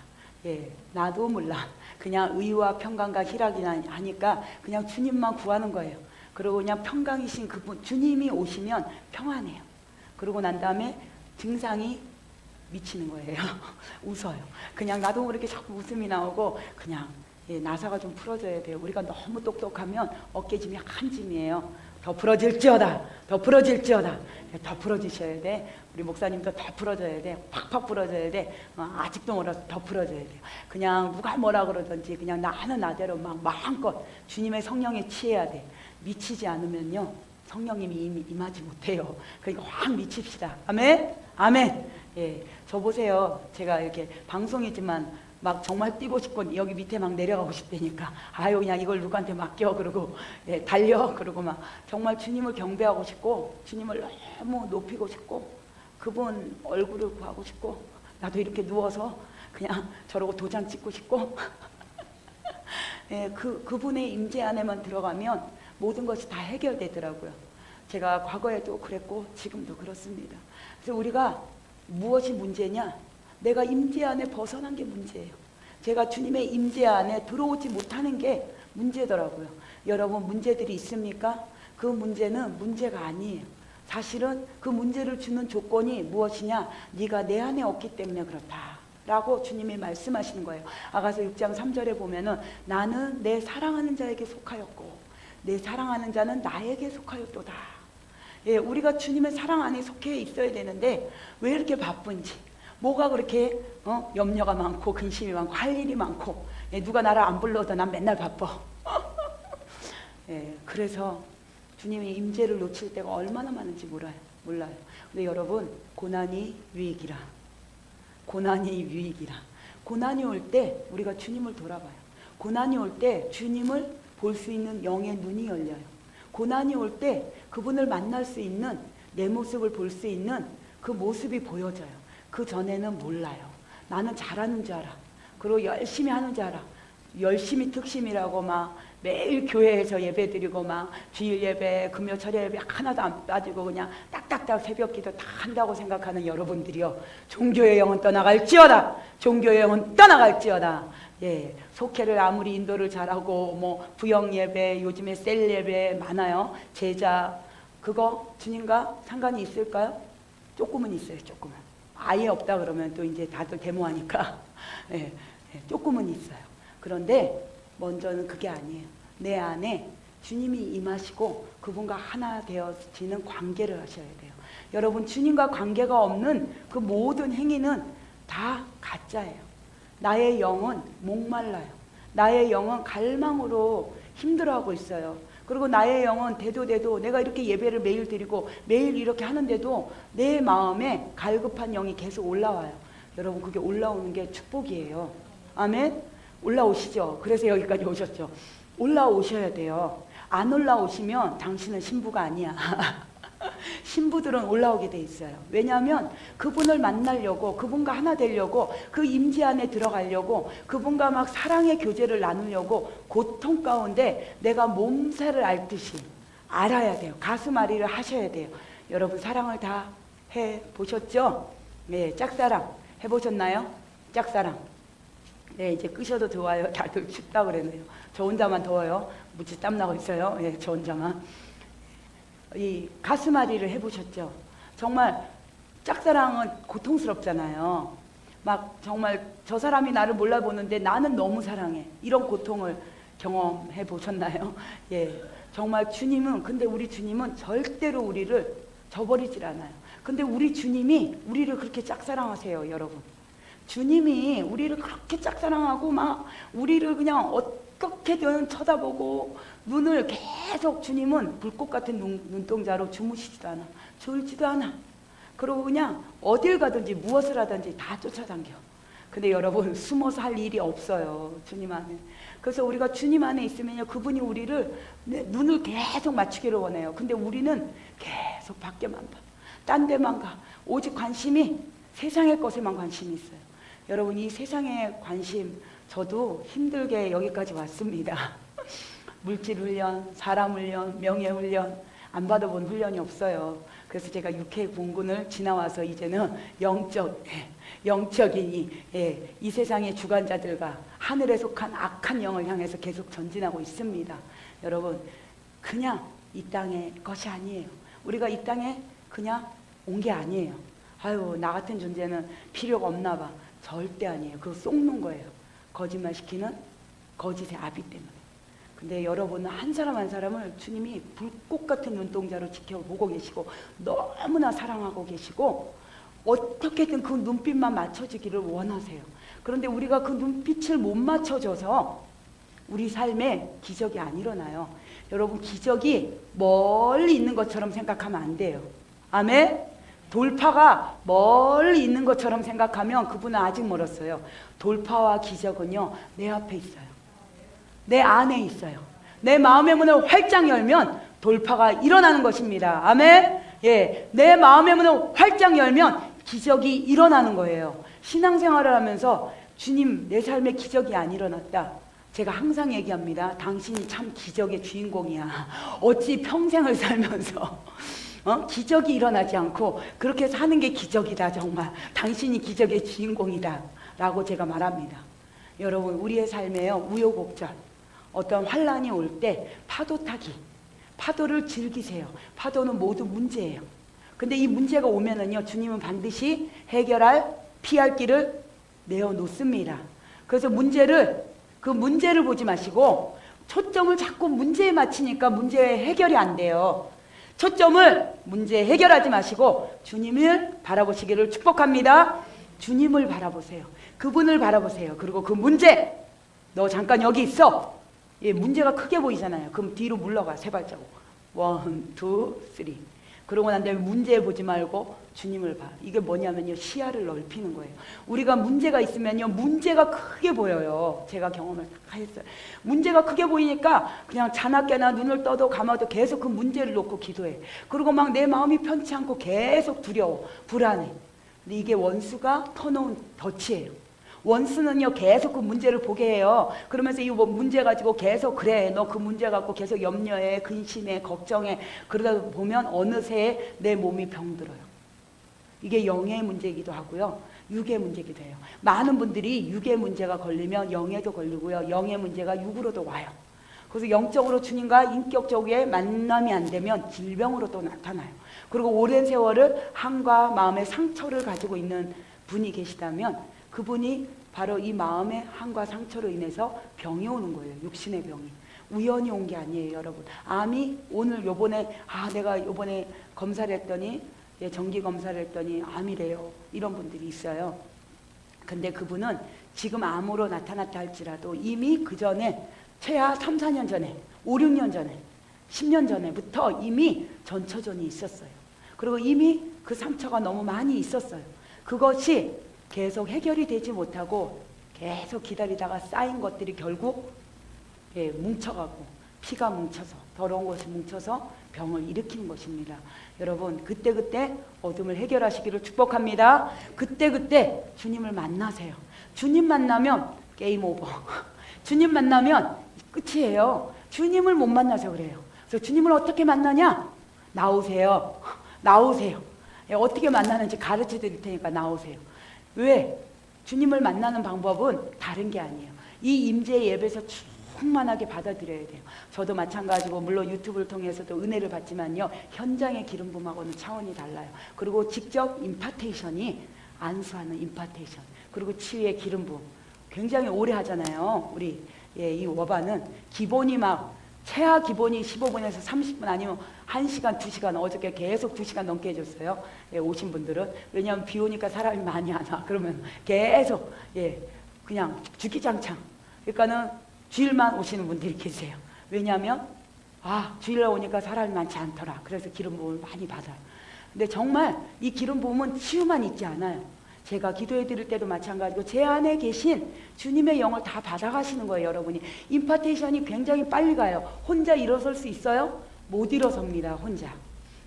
예, 나도 몰라. 그냥 의와 평강과 희락이나 하니까 그냥 주님만 구하는 거예요. 그리고 그냥 평강이신 그분, 주님이 오시면 평안해요. 그러고 난 다음에 증상이 미치는 거예요. 웃어요. 그냥 나도 모르게 자꾸 웃음이 나오고 그냥 나사가 좀 풀어져야 돼요. 우리가 너무 똑똑하면 어깨짐이 한 짐이에요. 더 풀어질지어다. 더 풀어질지어다. 더 풀어지셔야 돼. 우리 목사님도 더 풀어져야 돼. 팍팍 풀어져야 돼. 아직도 몰라서 더 풀어져야 돼요. 그냥 누가 뭐라 그러든지 그냥 나는 나대로 막 마음껏 주님의 성령에 취해야 돼. 미치지 않으면요 성령님이 임하지 못해요. 그러니까 확 미칩시다. 아멘? 아멘. 예, 저 보세요. 제가 이렇게 방송이지만 막 정말 뛰고 싶고 여기 밑에 막 내려가고 싶다니까 아유 그냥 이걸 누구한테 맡겨 그러고 달려 그러고 막 정말 주님을 경배하고 싶고 주님을 너무 높이고 싶고 그분 얼굴을 구하고 싶고 나도 이렇게 누워서 그냥 저러고 도장 찍고 싶고 예, 그분의 임재 안에만 들어가면 모든 것이 다 해결되더라고요. 제가 과거에도 그랬고 지금도 그렇습니다. 그래서 우리가 무엇이 문제냐? 내가 임재 안에 벗어난 게 문제예요. 제가 주님의 임재 안에 들어오지 못하는 게 문제더라고요. 여러분 문제들이 있습니까? 그 문제는 문제가 아니에요. 사실은 그 문제를 주는 조건이 무엇이냐? 네가 내 안에 없기 때문에 그렇다 라고 주님이 말씀하시는 거예요. 아가서 6장 3절에 보면은 나는 내 사랑하는 자에게 속하였고 내 사랑하는 자는 나에게 속하였도다. 예, 우리가 주님의 사랑 안에 속해 있어야 되는데 왜 이렇게 바쁜지 뭐가 그렇게 염려가 많고 근심이 많고 할 일이 많고 예, 누가 나를 안 불러도 난 맨날 바빠. 예, 그래서 주님의 임재를 놓칠 때가 얼마나 많은지 몰라요. 근데 여러분 고난이 유익이라. 고난이 유익이라. 고난이 올 때 우리가 주님을 돌아봐요. 고난이 올 때 주님을 볼 수 있는 영의 눈이 열려요. 고난이 올 때 그분을 만날 수 있는 내 모습을 볼 수 있는 그 모습이 보여져요. 그 전에는 몰라요. 나는 잘하는 줄 알아. 그리고 열심히 하는 줄 알아. 열심히 특심이라고 막 매일 교회에서 예배 드리고 막 주일 예배, 금요철 예배 하나도 안 빠지고 그냥 딱딱딱 새벽 기도 다 한다고 생각하는 여러분들이요. 종교의 영은 떠나갈지어다. 종교의 영은 떠나갈지어다. 예, 속회를 아무리 인도를 잘하고 뭐 부영 예배, 요즘에 셀 예배 많아요. 제자 그거 주님과 상관이 있을까요? 조금은 있어요. 조금은. 아예 없다 그러면 또 이제 다들 데모하니까 예, 조금은 있어요. 그런데 먼저는 그게 아니에요. 내 안에 주님이 임하시고 그분과 하나 되어지는 관계를 하셔야 돼요. 여러분 주님과 관계가 없는 그 모든 행위는 다 가짜예요. 나의 영은 목말라요. 나의 영은 갈망으로 힘들어하고 있어요. 그리고 나의 영은 대도 내가 이렇게 예배를 매일 드리고 매일 이렇게 하는데도 내 마음에 갈급한 영이 계속 올라와요. 여러분 그게 올라오는 게 축복이에요. 아멘? 올라오시죠. 그래서 여기까지 오셨죠. 올라오셔야 돼요. 안 올라오시면 당신은 신부가 아니야. 신부들은 올라오게 돼 있어요. 왜냐하면 그분을 만나려고 그분과 하나 되려고 그 임재 안에 들어가려고 그분과 막 사랑의 교제를 나누려고 고통 가운데 내가 몸살을 앓듯이 알아야 돼요. 가슴앓이를 하셔야 돼요. 여러분 사랑을 다 해보셨죠? 네, 짝사랑 해보셨나요? 짝사랑. 네, 이제 끄셔도 좋아요. 다들 춥다 그러네요. 저 혼자만 더워요. 무지 땀나고 있어요. 네, 저 혼자만. 이 가슴앓이를 해보셨죠? 정말 짝사랑은 고통스럽잖아요. 막 정말 저 사람이 나를 몰라보는데 나는 너무 사랑해. 이런 고통을 경험해 보셨나요? 예, 정말 주님은 근데 우리 주님은 절대로 우리를 저버리질 않아요. 근데 우리 주님이 우리를 그렇게 짝사랑하세요, 여러분. 주님이 우리를 그렇게 짝사랑하고 막 우리를 그냥 어떻게든 쳐다보고 눈을 계속 주님은 불꽃 같은 눈동자로 주무시지도 않아. 졸지도 않아. 그리고 그냥 어딜 가든지 무엇을 하든지 다 쫓아당겨. 근데 여러분 숨어서 할 일이 없어요. 주님 안에. 그래서 우리가 주님 안에 있으면요. 그분이 우리를 눈을 계속 맞추기를 원해요. 근데 우리는 계속 밖에만 봐. 딴 데만 가. 오직 관심이 세상의 것에만 관심이 있어요. 여러분 이 세상의 관심 저도 힘들게 여기까지 왔습니다. 물질 훈련, 사람 훈련, 명예 훈련 안 받아본 훈련이 없어요. 그래서 제가 육해 공군을 지나와서 이제는 영적인 이 세상의 주관자들과 하늘에 속한 악한 영을 향해서 계속 전진하고 있습니다. 여러분 그냥 이 땅의 것이 아니에요. 우리가 이 땅에 그냥 온 게 아니에요. 아유, 나 같은 존재는 필요가 없나 봐. 절대 아니에요. 그거 속는 거예요. 거짓말 시키는 거짓의 아비 때문에. 근데 여러분은 한 사람 한 사람을 주님이 불꽃 같은 눈동자로 지켜보고 계시고 너무나 사랑하고 계시고 어떻게든 그 눈빛만 맞춰지기를 원하세요. 그런데 우리가 그 눈빛을 못 맞춰줘서 우리 삶에 기적이 안 일어나요. 여러분, 기적이 멀리 있는 것처럼 생각하면 안 돼요. 아멘? 돌파가 멀리 있는 것처럼 생각하면 그분은 아직 멀었어요. 돌파와 기적은요, 내 앞에 있어요. 내 안에 있어요. 내 마음의 문을 활짝 열면 돌파가 일어나는 것입니다. 아멘? 예, 내 마음의 문을 활짝 열면 기적이 일어나는 거예요. 신앙생활을 하면서 주님, 내 삶에 기적이 안 일어났다. 제가 항상 얘기합니다. 당신이 참 기적의 주인공이야. 어찌 평생을 살면서 기적이 일어나지 않고 그렇게 사는 게 기적이다. 정말 당신이 기적의 주인공이다 라고 제가 말합니다. 여러분, 우리의 삶에요, 우여곡절, 어떤 환란이 올 때 파도 타기, 파도를 즐기세요. 파도는 모두 문제예요. 근데 이 문제가 오면은요, 주님은 반드시 피할 길을 내어놓습니다. 그래서 그 문제를 보지 마시고 초점을 자꾸 문제에 맞추니까 문제 해결이 안 돼요. 초점을 문제 해결하지 마시고 주님을 바라보시기를 축복합니다. 주님을 바라보세요. 그분을 바라보세요. 그리고 그 문제, 너 잠깐 여기 있어. 예, 문제가 크게 보이잖아요. 그럼 뒤로 물러가, 세 발자국. 1, 2, 3. 그러고 난 다음에 문제 보지 말고 주님을 봐. 이게 뭐냐면요, 시야를 넓히는 거예요. 우리가 문제가 있으면요, 문제가 크게 보여요. 제가 경험을 다 했어요. 문제가 크게 보이니까 그냥 자나깨나 눈을 떠도 감아도 계속 그 문제를 놓고 기도해. 그리고 막 내 마음이 편치 않고 계속 두려워, 불안해. 근데 이게 원수가 터놓은 덫이에요. 원수는요, 계속 그 문제를 보게 해요. 그러면서 이 문제 가지고 계속, 그래, 너 그 문제 갖고 계속 염려해, 근심해, 걱정해. 그러다 보면 어느새 내 몸이 병들어요. 이게 영의 문제이기도 하고요, 육의 문제이기도 해요. 많은 분들이 육의 문제가 걸리면 영에도 걸리고요, 영의 문제가 육으로도 와요. 그래서 영적으로 주님과 인격적인 만남이 안 되면 질병으로도 나타나요. 그리고 오랜 세월을 한과 마음의 상처를 가지고 있는 분이 계시다면 그분이 바로 이 마음의 한과 상처로 인해서 병이 오는 거예요. 육신의 병이. 우연히 온 게 아니에요, 여러분. 암이 오늘 내가 요번에 검사를 했더니, 정기 검사를 했더니 암이래요. 이런 분들이 있어요. 근데 그분은 지금 암으로 나타났다 할지라도 이미 그 전에, 최하 3, 4년 전에, 5, 6년 전에, 10년 전에부터 이미 전처전이 있었어요. 그리고 이미 그 상처가 너무 많이 있었어요. 그것이 계속 해결이 되지 못하고 계속 기다리다가 쌓인 것들이 결국 뭉쳐가고, 피가 뭉쳐서, 더러운 것이 뭉쳐서 병을 일으키는 것입니다. 여러분, 그때그때 어둠을 해결하시기를 축복합니다. 그때그때 주님을 만나세요. 주님 만나면 게임 오버. 주님 만나면 끝이에요. 주님을 못 만나서 그래요. 그래서 주님을 어떻게 만나냐? 나오세요. 나오세요. 어떻게 만나는지 가르쳐 드릴 테니까 나오세요. 왜? 주님을 만나는 방법은 다른 게 아니에요. 이 임재 예배에서 충만하게 받아들여야 돼요. 저도 마찬가지고 물론 유튜브를 통해서도 은혜를 받지만요, 현장의 기름 부음하고는 차원이 달라요. 그리고 직접 임파테이션이, 안수하는 임파테이션, 그리고 치유의 기름 부음 굉장히 오래 하잖아요. 우리 이 워바는 기본이 최하 기본이 15분에서 30분 아니면 1시간, 2시간, 어저께 계속 2시간 넘게 해줬어요. 오신 분들은. 왜냐하면 비 오니까 사람이 많이 안 와. 그러면 계속, 그냥 주기장창. 그러니까는 주일만 오시는 분들이 계세요. 왜냐하면, 주일날 오니까 사람이 많지 않더라. 그래서 기름 부음을 많이 받아요. 근데 정말 이 기름 부음은 치유만 있지 않아요. 제가 기도해 드릴 때도 마찬가지고 제 안에 계신 주님의 영을 다 받아가시는 거예요, 여러분이. 임파테이션이 굉장히 빨리 가요. 혼자 일어설 수 있어요? 못 일어섭니다, 혼자.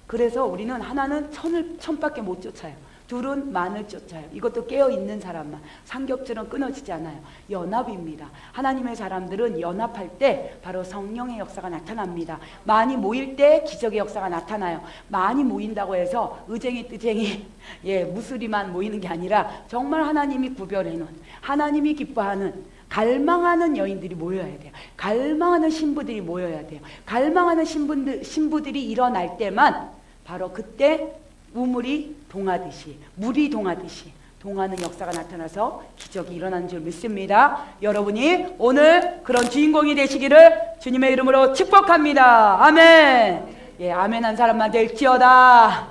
그래서 우리는 하나는 천밖에 못 쫓아요. 둘은 만을 쫓아요. 이것도 깨어있는 사람만. 삼겹줄은 끊어지지 않아요. 연합입니다. 하나님의 사람들은 연합할 때 바로 성령의 역사가 나타납니다. 많이 모일 때 기적의 역사가 나타나요. 많이 모인다고 해서 의쟁이 뜨쟁이 무수리만 모이는 게 아니라 정말 하나님이 구별해놓은, 하나님이 기뻐하는 갈망하는 여인들이 모여야 돼요. 갈망하는 신부들이 모여야 돼요. 갈망하는 신부들이 일어날 때만 바로 그때 우물이 동하듯이, 물이 동하듯이 동하는 역사가 나타나서 기적이 일어나는 줄 믿습니다. 여러분이 오늘 그런 주인공이 되시기를 주님의 이름으로 축복합니다. 아멘. 예, 아멘 한 사람만 될지어다.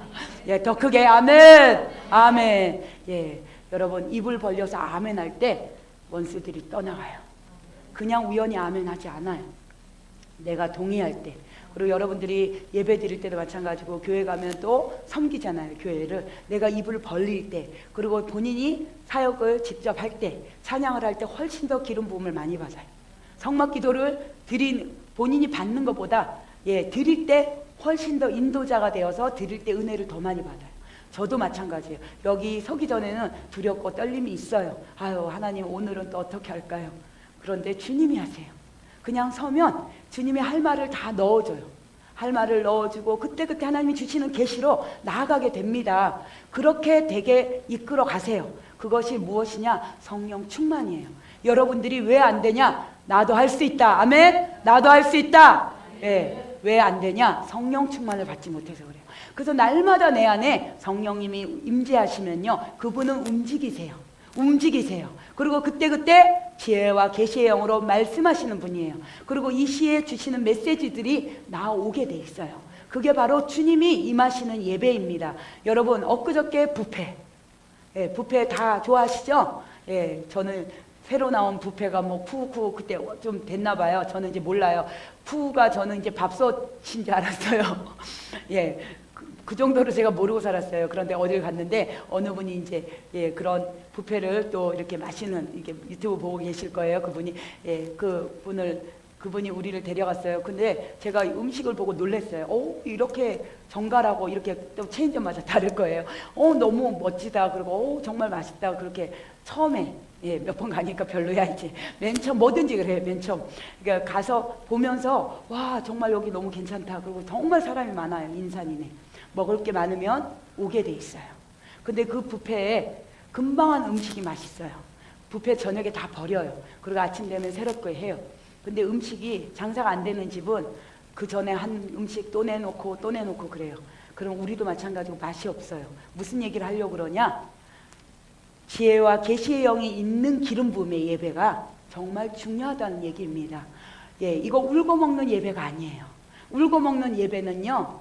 예, 더 크게 아멘. 아멘. 예, 여러분 입을 벌려서 아멘 할 때 원수들이 떠나가요. 그냥 우연히 아멘 하지 않아요. 내가 동의할 때. 그리고 여러분들이 예배 드릴 때도 마찬가지고 교회 가면 또 섬기잖아요. 교회를 내가 입을 벌릴 때, 그리고 본인이 사역을 직접 할 때, 찬양을 할 때 훨씬 더 기름 부음을 많이 받아요. 성막 기도를 본인이 받는 것보다 드릴 때 훨씬 더 인도자가 되어서 드릴 때 은혜를 더 많이 받아요. 저도 마찬가지예요. 여기 서기 전에는 두렵고 떨림이 있어요. 아유, 하나님 오늘은 또 어떻게 할까요? 그런데 주님이 하세요. 그냥 서면 주님이 할 말을 다 넣어줘요. 할 말을 넣어주고 그때그때 하나님이 주시는 계시로 나아가게 됩니다. 그렇게 되게 이끌어 가세요. 그것이 무엇이냐? 성령 충만이에요. 여러분들이 왜 안 되냐? 나도 할 수 있다. 아멘? 나도 할 수 있다. 예, 왜 안 되냐? 성령 충만을 받지 못해서 그래요. 그래서 날마다 내 안에 성령님이 임재하시면요, 그분은 움직이세요. 그리고 그때그때 지혜와 계시의 영으로 말씀하시는 분이에요. 그리고 이 시에 주시는 메시지들이 나오게 돼 있어요. 그게 바로 주님이 임하시는 예배입니다. 여러분, 엊그저께 뷔페 다 좋아하시죠? 예, 저는 새로 나온 뷔페가 뭐 푸 그때 좀 됐나 봐요. 저는 이제 몰라요. 푸가 저는 이제 밥솥인 줄 알았어요. 예. 그 정도로 제가 모르고 살았어요. 그런데 어딜 갔는데 어느 분이 이제 그런 뷔페를 또 이렇게 맛있는, 이게 유튜브 보고 계실 거예요. 그분이 그분이 우리를 데려갔어요. 근데 제가 음식을 보고 놀랐어요. 이렇게 정갈하고 이렇게 또 체인점마다 다를 거예요. 너무 멋지다. 그리고 정말 맛있다. 그렇게 처음에 몇 번 가니까 별로야 이제. 맨 처음 뭐든지 그래요. 맨 처음. 그러니까 가서 보면서 와, 정말 여기 너무 괜찮다. 그리고 정말 사람이 많아요. 인산이네. 먹을 게 많으면 오게 돼 있어요. 근데 그 뷔페에 금방 한 음식이 맛있어요. 뷔페 저녁에 다 버려요. 그리고 아침 되면 새롭게 해요. 근데 음식이 장사가 안 되는 집은 그 전에 한 음식 또 내놓고 그래요. 그럼 우리도 마찬가지고 맛이 없어요. 무슨 얘기를 하려고 그러냐? 지혜와 계시의 영이 있는 기름 부음의 예배가 정말 중요하다는 얘기입니다. 예, 이거 울고 먹는 예배가 아니에요. 울고 먹는 예배는요,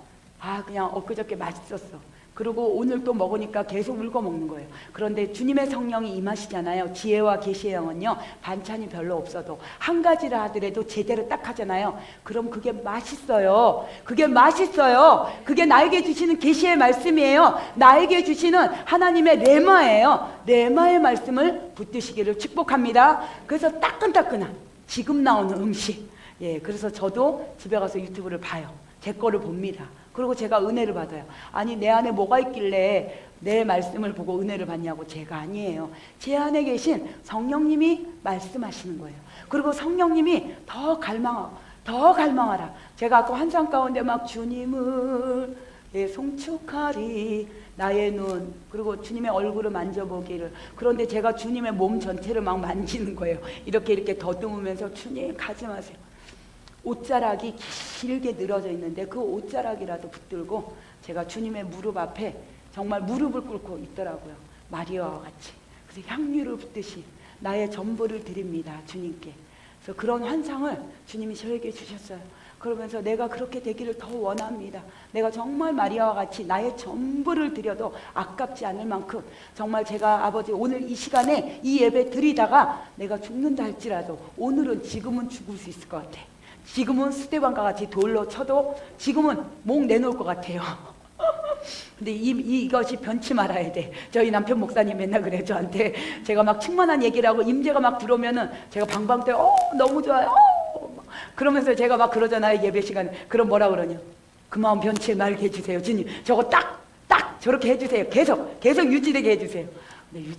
그냥 엊그저께 맛있었어. 그리고 오늘 또 먹으니까 계속 울고 먹는 거예요. 그런데 주님의 성령이 임하시잖아요. 지혜와 계시의 영은요, 반찬이 별로 없어도 한 가지를 하더라도 제대로 딱 하잖아요. 그럼 그게 맛있어요. 그게 나에게 주시는 계시의 말씀이에요. 나에게 주시는 하나님의 레마예요. 레마의 말씀을 붙드시기를 축복합니다. 그래서 따끈따끈한 지금 나오는 음식. 예, 그래서 저도 집에 가서 유튜브를 봐요. 제 거를 봅니다. 그리고 제가 은혜를 받아요. 아니, 내 안에 뭐가 있길래 내 말씀을 보고 은혜를 받냐고. 제가 아니에요. 제 안에 계신 성령님이 말씀하시는 거예요. 그리고 성령님이 더 갈망하라. 제가 아까 환상 가운데 막 주님을 송축하리 나의 눈, 그리고 주님의 얼굴을 만져보기를. 그런데 제가 주님의 몸 전체를 막 만지는 거예요. 이렇게 더듬으면서 주님 가지 마세요. 옷자락이 길게 늘어져 있는데 그 옷자락이라도 붙들고 제가 주님의 무릎 앞에 정말 무릎을 꿇고 있더라고요. 마리아와 같이. 그래서 향유를 붓듯이 나의 전부를 드립니다, 주님께. 그래서 그런 환상을 주님이 저에게 주셨어요. 그러면서 내가 그렇게 되기를 더 원합니다. 내가 정말 마리아와 같이 나의 전부를 드려도 아깝지 않을 만큼, 정말 제가 아버지 오늘 이 시간에 이 예배 드리다가 내가 죽는다 할지라도 지금은 죽을 수 있을 것 같아. 지금은 스데반과 같이 돌로 쳐도 지금은 목 내놓을 것 같아요. 근데 이것이 변치 말아야 돼. 저희 남편 목사님 맨날 그래요, 저한테. 제가 막 충만한 얘기를 하고 임재가 막 들어오면은 제가 방방 때 너무 좋아요. 그러면서 제가 막 그러잖아요, 예배 시간에. 그럼 뭐라 그러냐? 그 마음 변치 말게 해주세요, 주님. 저거 딱 저렇게 해주세요. 계속 유지되게 해주세요. 근데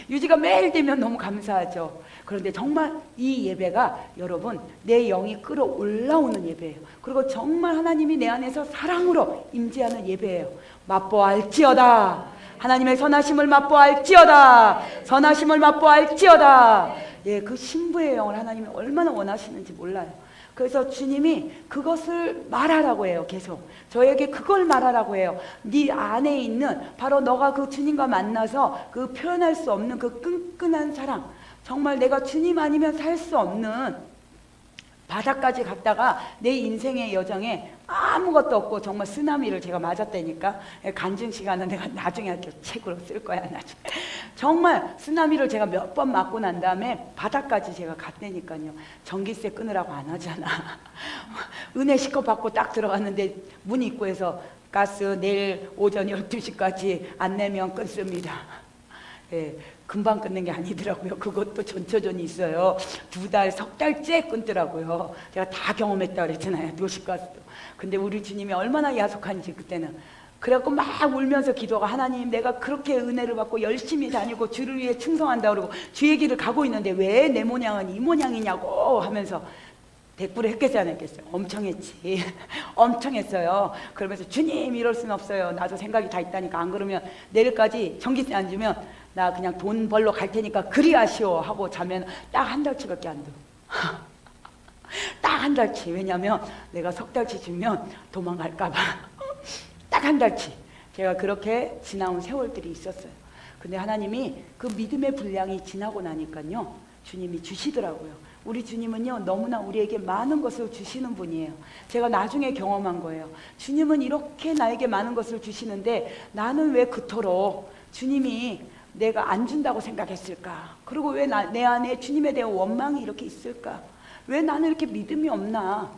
유지가 매일 되면 너무 감사하죠. 그런데 정말 이 예배가 여러분 내 영이 끌어올라오는 예배예요. 그리고 정말 하나님이 내 안에서 사랑으로 임재하는 예배예요. 맛보아 알지어다. 하나님의 선하심을 맛보알지어다. 선하심을 맛보알지어다. 예, 그 신부의 영을 하나님이 얼마나 원하시는지 몰라요. 그래서 주님이 그것을 말하라고 해요. 계속 저에게 그걸 말하라고 해요. 네 안에 있는 바로 너가 그 주님과 만나서 그 표현할 수 없는 그 끈끈한 사랑, 정말 내가 주님 아니면 살 수 없는 바다까지 갔다가 내 인생의 여정에 아무것도 없고 정말 쓰나미를 제가 맞았다니까. 간증 시간은 내가 나중에 할게요. 책으로 쓸 거야 나중에. 정말 쓰나미를 제가 몇 번 맞고 난 다음에 바다까지 제가 갔다니까요. 전기세 끊으라고 안 하잖아. 은혜 시커 받고 딱 들어갔는데 문 입구에서 가스 내일 오전 12시까지 안 내면 끊습니다. 예, 금방 끊는 게 아니더라고요. 그것도 전초전이 있어요. 2달, 석 달째 끊더라고요. 제가 다 경험했다 그랬잖아요. 도시가스도. 근데 우리 주님이 얼마나 야속한지 그때는. 그래갖고 막 울면서 기도하고, 하나님 내가 그렇게 은혜를 받고 열심히 다니고 주를 위해 충성한다 그러고 주의 길을 가고 있는데 왜 내 모양은 이 모양이냐고 하면서 대꾸를 했겠어요 안 했겠어요? 엄청 했지. 엄청 했어요. 그러면서 주님 이럴 순 없어요. 나도 생각이 다 있다니까. 안 그러면 내일까지 전기세 안 주면 나 그냥 돈 벌러 갈 테니까 그리 하시오 하고 자면 딱 한 달치밖에 안 돼. 딱 한 달치. 왜냐면 내가 석 달치 주면 도망갈까 봐. 딱 한 달치. 제가 그렇게 지나온 세월들이 있었어요. 근데 하나님이 그 믿음의 분량이 지나고 나니까요, 주님이 주시더라고요. 우리 주님은요 너무나 우리에게 많은 것을 주시는 분이에요. 제가 나중에 경험한 거예요. 주님은 이렇게 나에게 많은 것을 주시는데 나는 왜 그토록 주님이 내가 안 준다고 생각했을까? 그리고 왜 내 안에 주님에 대한 원망이 이렇게 있을까? 왜 나는 이렇게 믿음이 없나?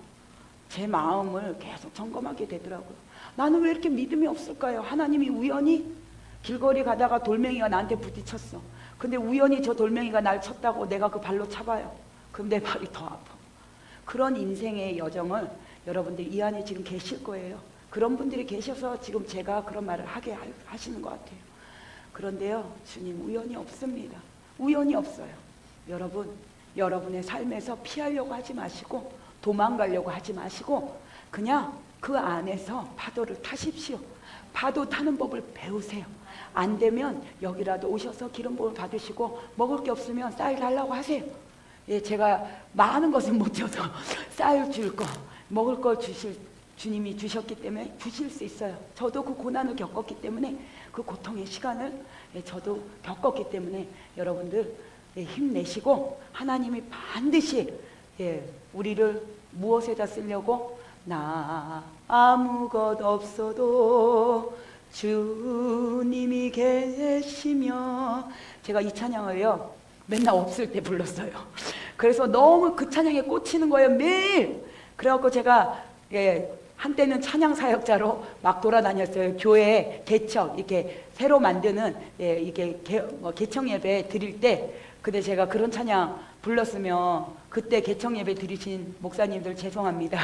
제 마음을 계속 점검하게 되더라고요. 나는 왜 이렇게 믿음이 없을까요? 하나님이 우연히 길거리 가다가 돌멩이가 나한테 부딪혔어. 근데 우연히 저 돌멩이가 날 쳤다고 내가 그 발로 차봐요. 그럼 내 발이 더 아파. 그런 인생의 여정을 여러분들 이 안에 지금 계실 거예요. 그런 분들이 계셔서 지금 제가 그런 말을 하게 하시는 것 같아요. 그런데요, 주님 우연이 없습니다. 우연이 없어요. 여러분, 여러분의 삶에서 피하려고 하지 마시고 도망가려고 하지 마시고 그냥 그 안에서 파도를 타십시오. 파도 타는 법을 배우세요. 안 되면 여기라도 오셔서 기름부음을 받으시고 먹을 게 없으면 쌀 달라고 하세요. 예, 제가 많은 것을 못 줘서 쌀 줄 거, 먹을 걸 주님이 주셨기 때문에 주실 수 있어요. 저도 그 고난을 겪었기 때문에 그 고통의 시간을 저도 겪었기 때문에 여러분들 힘내시고 하나님이 반드시 우리를 무엇에다 쓰려고 나 아무것 없어도 주님이 계시며 제가 이 찬양을요 맨날 없을 때 불렀어요. 그래서 너무 그 찬양에 꽂히는 거예요 매일. 그래갖고 제가 한때는 찬양 사역자로 막 돌아다녔어요. 교회 개척 이렇게 새로 만드는 이게 개청 예배 드릴 때 근데 제가 그런 찬양 불렀으면 그때 개청 예배 드리신 목사님들 죄송합니다.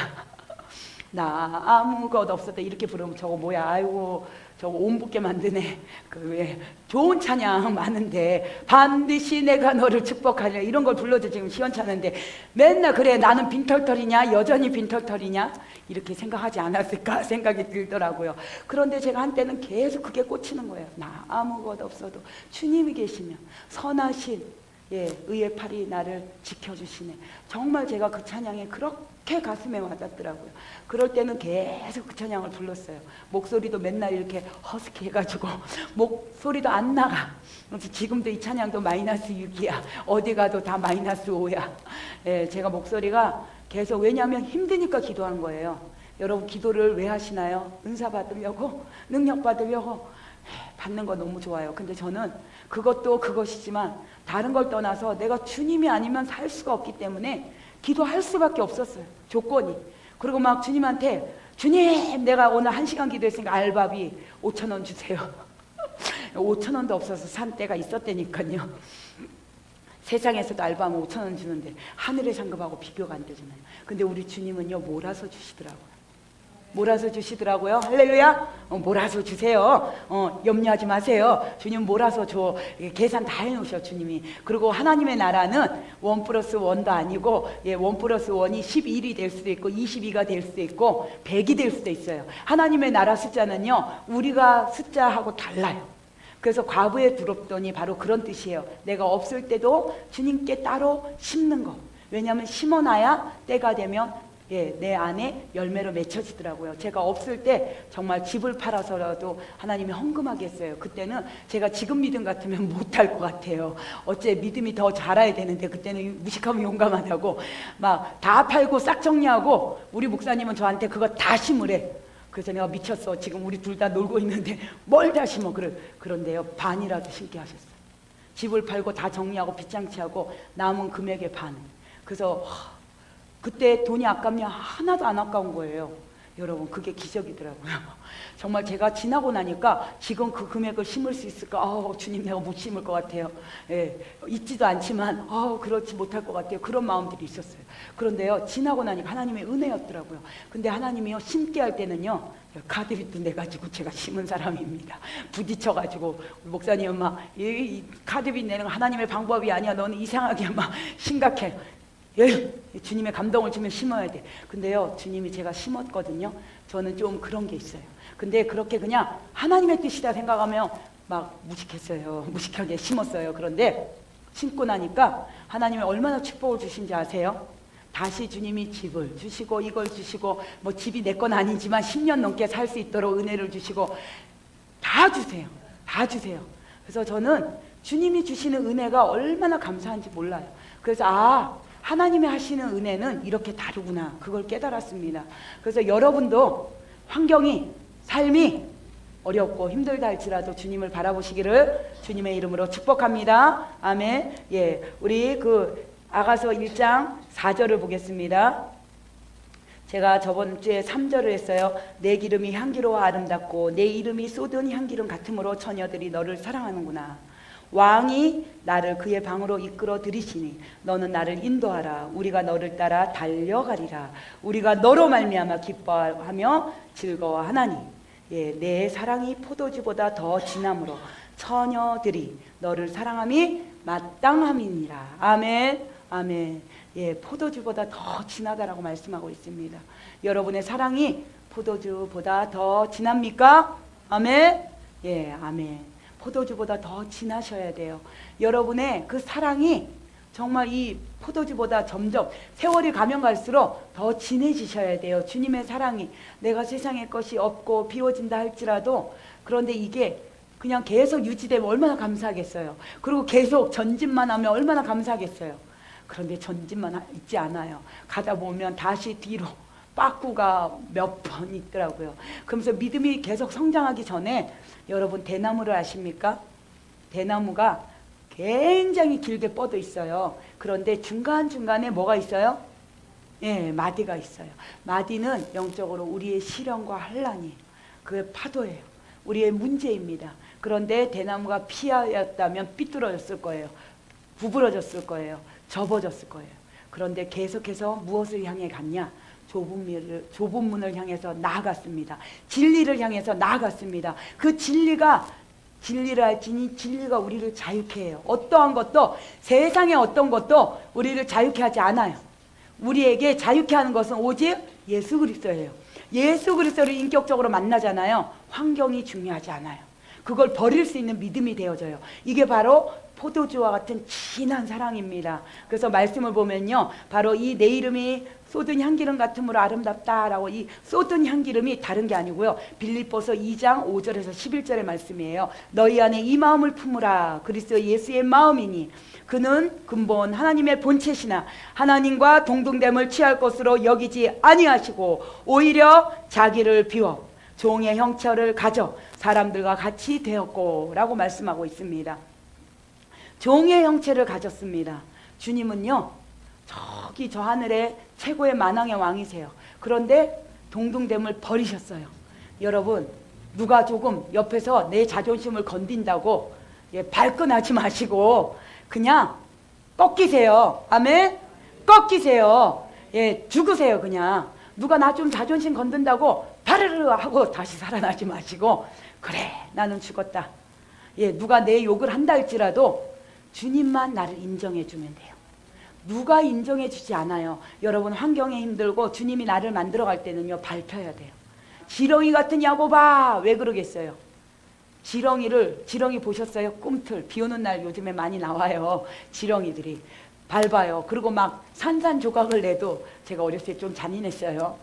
나 아무것 없었다 이렇게 부르면 저거 뭐야 아이고 저거 온붓게 만드네. 왜 좋은 찬양 많은데 반드시 내가 너를 축복하려 이런 걸 불러도 지금 시원찮은데 맨날 그래 나는 빈털털이냐 여전히 빈털털이냐 이렇게 생각하지 않았을까 생각이 들더라고요. 그런데 제가 한때는 계속 그게 꽂히는 거예요. 나 아무것 없어도 주님이 계시면 선하신 의의 팔이 나를 지켜주시네. 정말 제가 그 찬양에 그렇게 가슴에 와닿더라고요. 그럴 때는 계속 그 찬양을 불렀어요. 목소리도 맨날 이렇게 허스키 해가지고 목소리도 안 나가. 그래서 지금도 이 찬양도 마이너스 6이야. 어디 가도 다 마이너스 5야. 제가 목소리가 계속 왜냐하면 힘드니까 기도하는 거예요. 여러분 기도를 왜 하시나요? 은사 받으려고? 능력 받으려고? 받는 거 너무 좋아요. 근데 저는 그것도 그것이지만 다른 걸 떠나서 내가 주님이 아니면 살 수가 없기 때문에 기도할 수밖에 없었어요. 조건이. 그리고 막 주님한테 주님 내가 오늘 1시간 기도했으니까 알바비 5,000원 주세요. 5,000원도 없어서 산 때가 있었다니까요. 세상에서도 알바하면 5,000원 주는데 하늘의 상급하고 비교가 안 되잖아요. 근데 우리 주님은요 몰아서 주시더라고요. 몰아서 주시더라고요. 할렐루야. 몰아서 주세요. 염려하지 마세요. 주님 몰아서 줘. 계산 다 해놓으셔 주님이. 그리고 하나님의 나라는 1+1도 아니고 1+1이 11이 될 수도 있고 22가 될 수도 있고 100이 될 수도 있어요. 하나님의 나라 숫자는요 우리가 숫자하고 달라요. 그래서 과부에 두렵더니 바로 그런 뜻이에요. 내가 없을 때도 주님께 따로 심는 거. 왜냐하면 심어놔야 때가 되면 내 안에 열매로 맺혀지더라고요. 제가 없을 때 정말 집을 팔아서라도 하나님이 헌금하게 했어요. 그때는 제가 지금 믿음 같으면 못할 것 같아요. 어째 믿음이 더 자라야 되는데 그때는 무식하면 용감하다고 막 다 팔고 싹 정리하고 우리 목사님은 저한테 그거 다 심으래. 그래서 내가 미쳤어. 지금 우리 둘 다 놀고 있는데 뭘 다 심어. 그런데요, 반이라도 심게 하셨어요. 집을 팔고 다 정리하고 빚장치하고 남은 금액의 반. 그래서 그때 돈이 아깝냐? 하나도 안 아까운 거예요. 여러분, 그게 기적이더라고요. 정말 제가 지나고 나니까 지금 그 금액을 심을 수 있을까? 주님, 내가 못 심을 것 같아요. 있지도 않지만 그렇지 못할 것 같아요. 그런 마음들이 있었어요. 그런데요, 지나고 나니까 하나님의 은혜였더라고요. 근데 하나님이요, 심게 할 때는요, 카드빚도 내가지고 제가 심은 사람입니다. 부딪혀가지고 목사님은 막 이 카드빚 내는 거 하나님의 방법이 아니야. 너는 이상하게 막 심각해. 주님의 감동을 주면 심어야 돼. 근데요, 주님이 제가 심었거든요. 저는 좀 그런 게 있어요. 근데 그렇게 그냥 하나님의 뜻이다 생각하면 막 무식했어요. 무식하게 심었어요. 그런데 심고 나니까 하나님이 얼마나 축복을 주신지 아세요? 다시 주님이 집을 주시고 이걸 주시고 뭐 집이 내 건 아니지만 10년 넘게 살 수 있도록 은혜를 주시고 다 주세요. 다 주세요. 그래서 저는 주님이 주시는 은혜가 얼마나 감사한지 몰라요. 그래서 하나님이 하시는 은혜는 이렇게 다르구나. 그걸 깨달았습니다. 그래서 여러분도 환경이, 삶이 어렵고 힘들다 할지라도 주님을 바라보시기를 주님의 이름으로 축복합니다. 아멘. 우리 아가서 1장 4절을 보겠습니다. 제가 저번 주에 3절을 했어요. 내 기름이 향기로워 아름답고 내 이름이 쏟은 향기름 같으므로 처녀들이 너를 사랑하는구나. 왕이 나를 그의 방으로 이끌어 들이시니 너는 나를 인도하라. 우리가 너를 따라 달려가리라. 우리가 너로 말미암아 기뻐하며 즐거워하나니 내 사랑이 포도주보다 더 진함으로 처녀들이 너를 사랑함이 마땅함이니라. 아멘. 아멘. 포도주보다 더 진하다라고 말씀하고 있습니다. 여러분의 사랑이 포도주보다 더 진합니까? 아멘. 아멘. 포도주보다 더 진하셔야 돼요. 여러분의 그 사랑이 정말 이 포도주보다 점점 세월이 가면 갈수록 더 진해지셔야 돼요. 주님의 사랑이. 내가 세상의 것이 없고 비워진다 할지라도 그런데 이게 그냥 계속 유지되면 얼마나 감사하겠어요. 그리고 계속 전진만 하면 얼마나 감사하겠어요. 그런데 전진만 있지 않아요. 가다 보면 다시 뒤로 빠꾸가 몇 번 있더라고요. 그러면서 믿음이 계속 성장하기 전에 여러분 대나무를 아십니까? 대나무가 굉장히 길게 뻗어 있어요. 그런데 중간중간에 뭐가 있어요? 마디가 있어요. 마디는 영적으로 우리의 시련과 환난이 그게 파도예요. 우리의 문제입니다. 그런데 대나무가 피하였다면 삐뚤어졌을 거예요. 구부러졌을 거예요. 접어졌을 거예요. 그런데 계속해서 무엇을 향해 갔냐? 좁은 문을 향해서 나아갔습니다. 진리를 향해서 나아갔습니다. 그 진리를 알지니 진리가 우리를 자유케 해요. 어떠한 것도 세상의 어떤 것도 우리를 자유케 하지 않아요. 우리에게 자유케 하는 것은 오직 예수 그리스도예요. 예수 그리스도를 인격적으로 만나잖아요. 환경이 중요하지 않아요. 그걸 버릴 수 있는 믿음이 되어져요. 이게 바로 포도주와 같은 진한 사랑입니다. 그래서 말씀을 보면요, 바로 이 내 이름이 쏟은 향기름 같으므로 아름답다라고, 이 쏟은 향기름이 다른 게 아니고요, 빌립보서 2장 5절에서 11절의 말씀이에요. 너희 안에 이 마음을 품으라. 그리스도 예수의 마음이니 그는 근본 하나님의 본체시나 하나님과 동등됨을 취할 것으로 여기지 아니하시고 오히려 자기를 비워 종의 형체를 가져 사람들과 같이 되었고 라고 말씀하고 있습니다. 종의 형체를 가졌습니다. 주님은요, 저기 저 하늘에 최고의 만왕의 왕이세요. 그런데 동등됨을 버리셨어요. 여러분, 누가 조금 옆에서 내 자존심을 건든다고 발끈하지 마시고 그냥 꺾이세요. 아멘? 꺾이세요. 죽으세요. 그냥 누가 나 좀 자존심 건든다고 파르르 하고 다시 살아나지 마시고, 그래 나는 죽었다. 누가 내 욕을 한다 할지라도 주님만 나를 인정해 주면 돼요. 누가 인정해 주지 않아요. 여러분, 환경에 힘들고 주님이 나를 만들어 갈 때는요, 밟혀야 돼요. 지렁이 같은 야곱아, 왜 그러겠어요? 지렁이 보셨어요? 꿈틀, 비 오는 날 요즘에 많이 나와요. 지렁이들이 밟아요. 그리고 막 산산조각을 내도 제가 어렸을 때 좀 잔인했어요.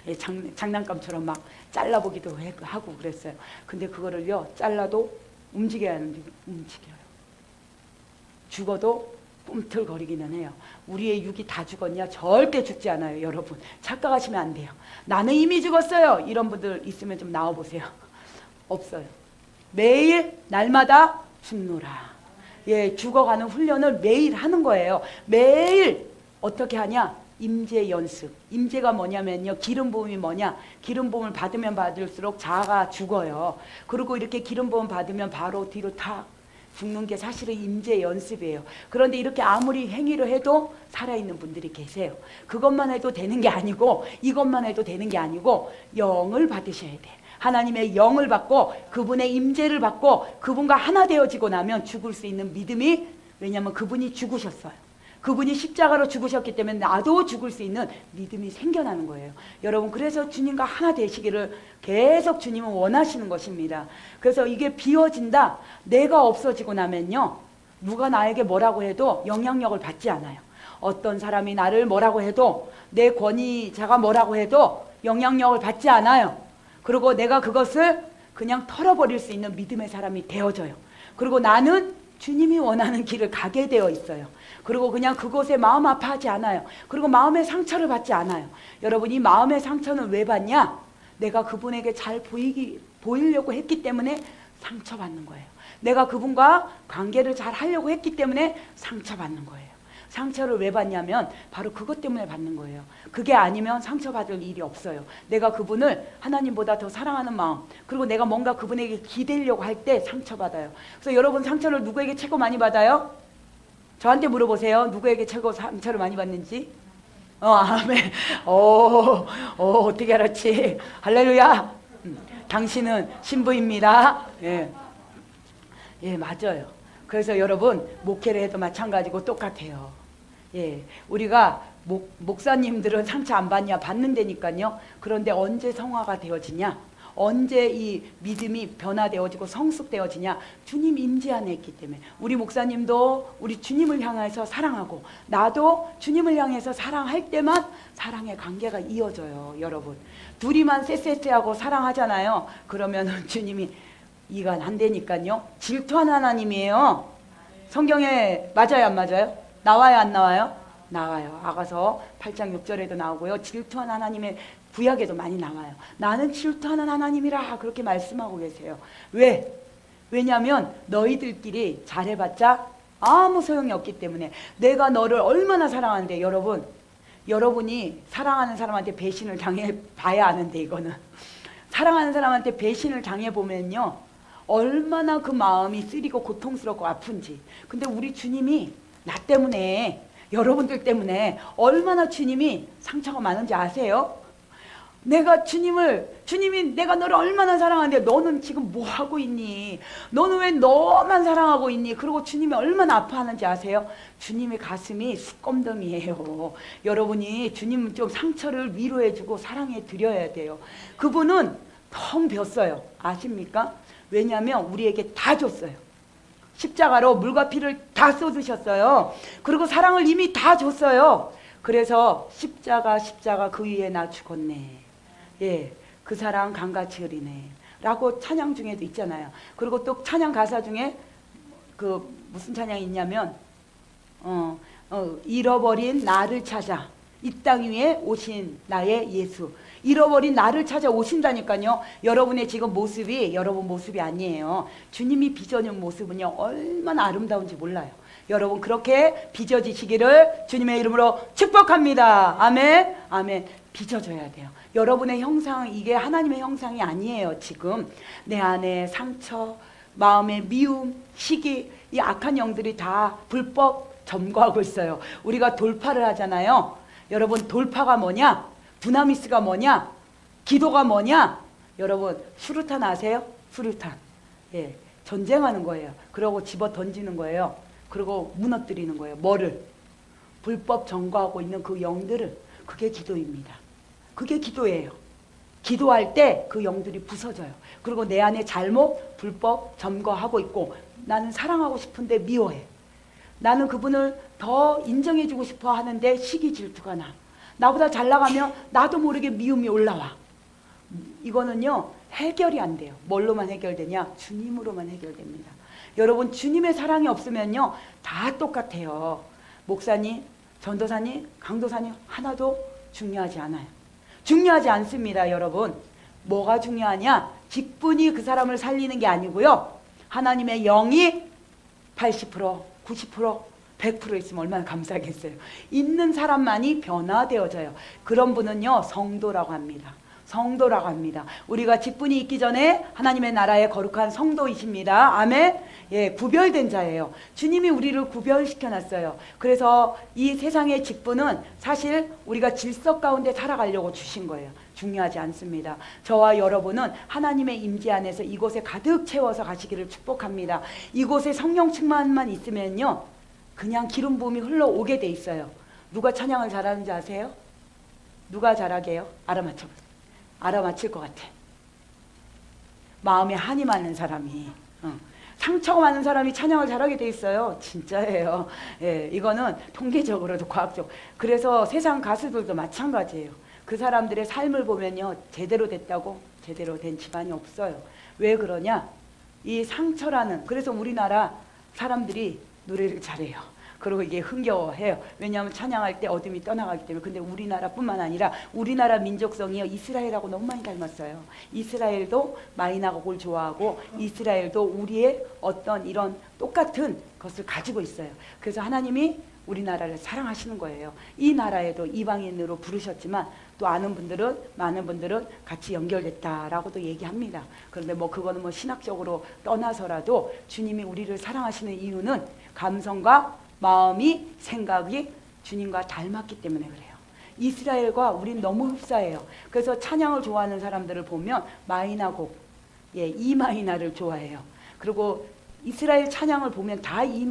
예, 장난감처럼 막 잘라보기도 하고 그랬어요. 근데 그거를요, 잘라도 움직여야 하는데 움직여요. 죽어도 꿈틀거리기는 해요. 우리의 육이 다 죽었냐? 절대 죽지 않아요, 여러분. 착각하시면 안 돼요. 나는 이미 죽었어요. 이런 분들 있으면 좀 나와보세요. 없어요. 매일 날마다 죽노라. 예, 죽어가는 훈련을 매일 하는 거예요. 매일 어떻게 하냐? 임재 연습. 임재가 뭐냐면요, 기름 부음이 뭐냐? 기름 부음을 받으면 받을수록 자아가 죽어요. 그리고 이렇게 기름 부음 받으면 바로 뒤로 탁 죽는 게 사실은 임재 연습이에요. 그런데 이렇게 아무리 행위를 해도 살아있는 분들이 계세요. 그것만 해도 되는 게 아니고, 이것만 해도 되는 게 아니고, 영을 받으셔야 돼. 하나님의 영을 받고 그분의 임재를 받고 그분과 하나 되어지고 나면 죽을 수 있는 믿음이, 왜냐하면 그분이 죽으셨어요. 그분이 십자가로 죽으셨기 때문에 나도 죽을 수 있는 믿음이 생겨나는 거예요. 여러분, 그래서 주님과 하나 되시기를 계속 주님은 원하시는 것입니다. 그래서 이게 비워진다, 내가 없어지고 나면요, 누가 나에게 뭐라고 해도 영향력을 받지 않아요. 어떤 사람이 나를 뭐라고 해도, 내 권위자가 뭐라고 해도 영향력을 받지 않아요. 그리고 내가 그것을 그냥 털어버릴 수 있는 믿음의 사람이 되어져요. 그리고 나는 주님이 원하는 길을 가게 되어 있어요. 그리고 그냥 그곳에 마음 아파하지 않아요. 그리고 마음의 상처를 받지 않아요. 여러분, 이 마음의 상처는 왜 받냐? 내가 그분에게 잘 보이려고 했기 때문에 상처받는 거예요. 내가 그분과 관계를 잘 하려고 했기 때문에 상처받는 거예요. 상처를 왜 받냐면 바로 그것 때문에 받는 거예요. 그게 아니면 상처받을 일이 없어요. 내가 그분을 하나님보다 더 사랑하는 마음, 그리고 내가 뭔가 그분에게 기대려고 할 때 상처받아요. 그래서 여러분, 상처를 누구에게 최고 많이 받아요? 저한테 물어보세요. 누구에게 최고 상처를 많이 받는지? 아멘. 어떻게 알았지? 할렐루야. 당신은 신부입니다. 예, 맞아요. 그래서 여러분, 목회를 해도 마찬가지고 똑같아요. 예, 우리가 목사님들은 상처 안 받냐? 받는다니까요. 그런데 언제 성화가 되어지냐? 언제 이 믿음이 변화되어지고 성숙되어지냐? 주님 임재 안에 있기 때문에. 우리 목사님도 우리 주님을 향해서 사랑하고, 나도 주님을 향해서 사랑할 때만 사랑의 관계가 이어져요. 여러분, 둘이만 쎄쎄쎄하고 사랑하잖아요. 그러면 주님이 이가 안 되니까요. 질투하는 하나님이에요. 성경에 맞아요, 안 맞아요? 나와요, 안 나와요? 나와요. 아가서 8장 6절에도 나오고요. 질투하는 하나님의 구약에도 많이 나와요. 나는 질투하는 하나님이라 그렇게 말씀하고 계세요. 왜? 왜냐하면 너희들끼리 잘해봤자 아무 소용이 없기 때문에. 내가 너를 얼마나 사랑하는데, 여러분이 사랑하는 사람한테 배신을 당해봐야 아는데, 이거는 사랑하는 사람한테 배신을 당해보면요, 얼마나 그 마음이 쓰리고 고통스럽고 아픈지. 근데 우리 주님이 나 때문에, 여러분들 때문에 얼마나 주님이 상처가 많은지 아세요? 주님이 내가 너를 얼마나 사랑하는데 너는 지금 뭐 하고 있니? 너는 왜 너만 사랑하고 있니? 그리고 주님이 얼마나 아파하는지 아세요? 주님의 가슴이 숯검덩이에요. 여러분이 주님 좀 상처를 위로해주고 사랑해 드려야 돼요. 그분은 텅 볐어요. 아십니까? 왜냐하면 우리에게 다 줬어요. 십자가로 물과 피를 다 쏟으셨어요. 그리고 사랑을 이미 다 줬어요. 그래서 십자가 그 위에 나 죽었네. 예, 그 사랑 강같이 흐리네 라고 찬양 중에도 있잖아요. 그리고 또 찬양 가사 중에 그 무슨 찬양이 있냐면 잃어버린 나를 찾아 이 땅 위에 오신 나의 예수. 잃어버린 나를 찾아 오신다니까요. 여러분의 지금 모습이 여러분 모습이 아니에요. 주님이 빚어준 모습은요, 얼마나 아름다운지 몰라요. 여러분, 그렇게 빚어지시기를 주님의 이름으로 축복합니다. 아멘. 아멘. 빚어져야 돼요. 여러분의 형상, 이게 하나님의 형상이 아니에요. 지금 내 안에 상처, 마음의 미움, 시기, 이 악한 영들이 다 불법 점거하고 있어요. 우리가 돌파를 하잖아요. 여러분, 돌파가 뭐냐? 두나미스가 뭐냐? 기도가 뭐냐? 여러분, 수류탄 아세요? 수류탄. 예, 전쟁하는 거예요. 그러고 집어 던지는 거예요. 그리고 무너뜨리는 거예요. 뭐를? 불법 점거하고 있는 그 영들을. 그게 기도입니다. 그게 기도예요. 기도할 때 그 영들이 부서져요. 그리고 내 안에 잘못, 불법 점거하고 있고 나는 사랑하고 싶은데 미워해. 나는 그분을 더 인정해주고 싶어 하는데 시기 질투가 나. 나보다 잘 나가면 나도 모르게 미움이 올라와. 이거는요 해결이 안 돼요. 뭘로만 해결되냐? 주님으로만 해결됩니다. 여러분 주님의 사랑이 없으면요 다 똑같아요. 목사님, 전도사님, 강도사님 하나도 중요하지 않아요. 중요하지 않습니다. 여러분 뭐가 중요하냐? 직분이 그 사람을 살리는 게 아니고요, 하나님의 영이 80%, 90%, 100% 있으면 얼마나 감사하겠어요. 있는 사람만이 변화되어져요. 그런 분은요 성도라고 합니다. 성도라고 합니다. 우리가 직분이 있기 전에 하나님의 나라의 거룩한 성도이십니다. 아멘. 예, 구별된 자예요. 주님이 우리를 구별시켜 놨어요. 그래서 이 세상의 직분은 사실 우리가 질서 가운데 살아가려고 주신 거예요. 중요하지 않습니다. 저와 여러분은 하나님의 임재 안에서 이곳에 가득 채워서 가시기를 축복합니다. 이곳에 성령 충만만 있으면요 그냥 기름 부음이 흘러오게 돼 있어요. 누가 찬양을 잘하는지 아세요? 누가 잘하게 해요? 알아맞혀보세요. 알아맞힐 것 같아. 마음에 한이 많은 사람이, 상처가 많은 사람이 찬양을 잘하게 돼 있어요. 진짜예요. 예, 이거는 통계적으로도 과학적. 그래서 세상 가수들도 마찬가지예요. 그 사람들의 삶을 보면요 제대로 됐다고 제대로 된 집안이 없어요. 왜 그러냐? 이 상처라는, 그래서 우리나라 사람들이 노래를 잘해요. 그리고 이게 흥겨워해요. 왜냐하면 찬양할 때 어둠이 떠나가기 때문에. 근데 우리나라뿐만 아니라 우리나라 민족성이요 이스라엘하고 너무 많이 닮았어요. 이스라엘도 마이나곡을 좋아하고 이스라엘도 우리의 어떤 이런 똑같은 것을 가지고 있어요. 그래서 하나님이 우리나라를 사랑하시는 거예요. 이 나라에도 이방인으로 부르셨지만 또 아는 분들은, 많은 분들은 같이 연결됐다라고도 얘기합니다. 그런데 뭐 그거는 뭐 신학적으로 떠나서라도 주님이 우리를 사랑하시는 이유는 감성과 마음이, 생각이 주님과 닮았기 때문에 그래요. 이스라엘과 우린 너무 흡사해요. 그래서 찬양을 좋아하는 사람들을 보면 마이나곡, 예, 이 마이나를 좋아해요. 그리고 이스라엘 찬양을 보면 다 이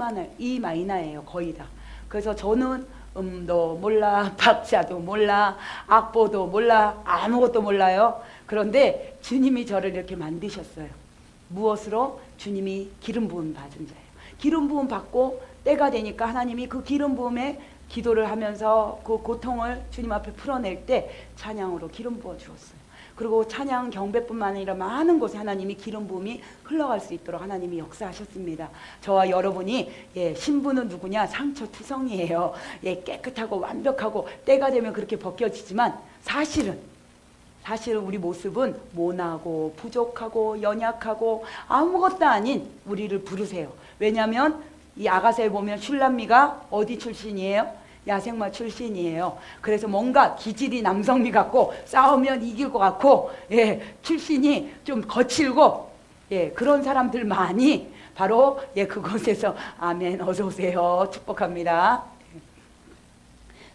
마이나예요. 거의 다. 그래서 저는 음도 몰라, 박자도 몰라, 악보도 몰라, 아무것도 몰라요. 그런데 주님이 저를 이렇게 만드셨어요. 무엇으로? 주님이 기름 부음 받은 자예요. 기름 부음 받고 때가 되니까 하나님이 그 기름 부음에 기도를 하면서 그 고통을 주님 앞에 풀어낼 때 찬양으로 기름 부어 주었어요. 그리고 찬양 경배뿐만 아니라 많은 곳에 하나님이 기름 부음이 흘러갈 수 있도록 하나님이 역사하셨습니다. 저와 여러분이, 예, 신부는 누구냐? 상처투성이에요. 예, 깨끗하고 완벽하고 때가 되면 그렇게 벗겨지지만 사실은 우리 모습은 모나고 부족하고 연약하고 아무것도 아닌 우리를 부르세요. 왜냐하면 이 아가서에 보면 슐람미가 어디 출신이에요? 야생마 출신이에요. 그래서 뭔가 기질이 남성미 같고 싸우면 이길 것 같고, 예, 출신이 좀 거칠고, 예, 그런 사람들만이 바로, 예, 그곳에서 아멘 어서 오세요 축복합니다.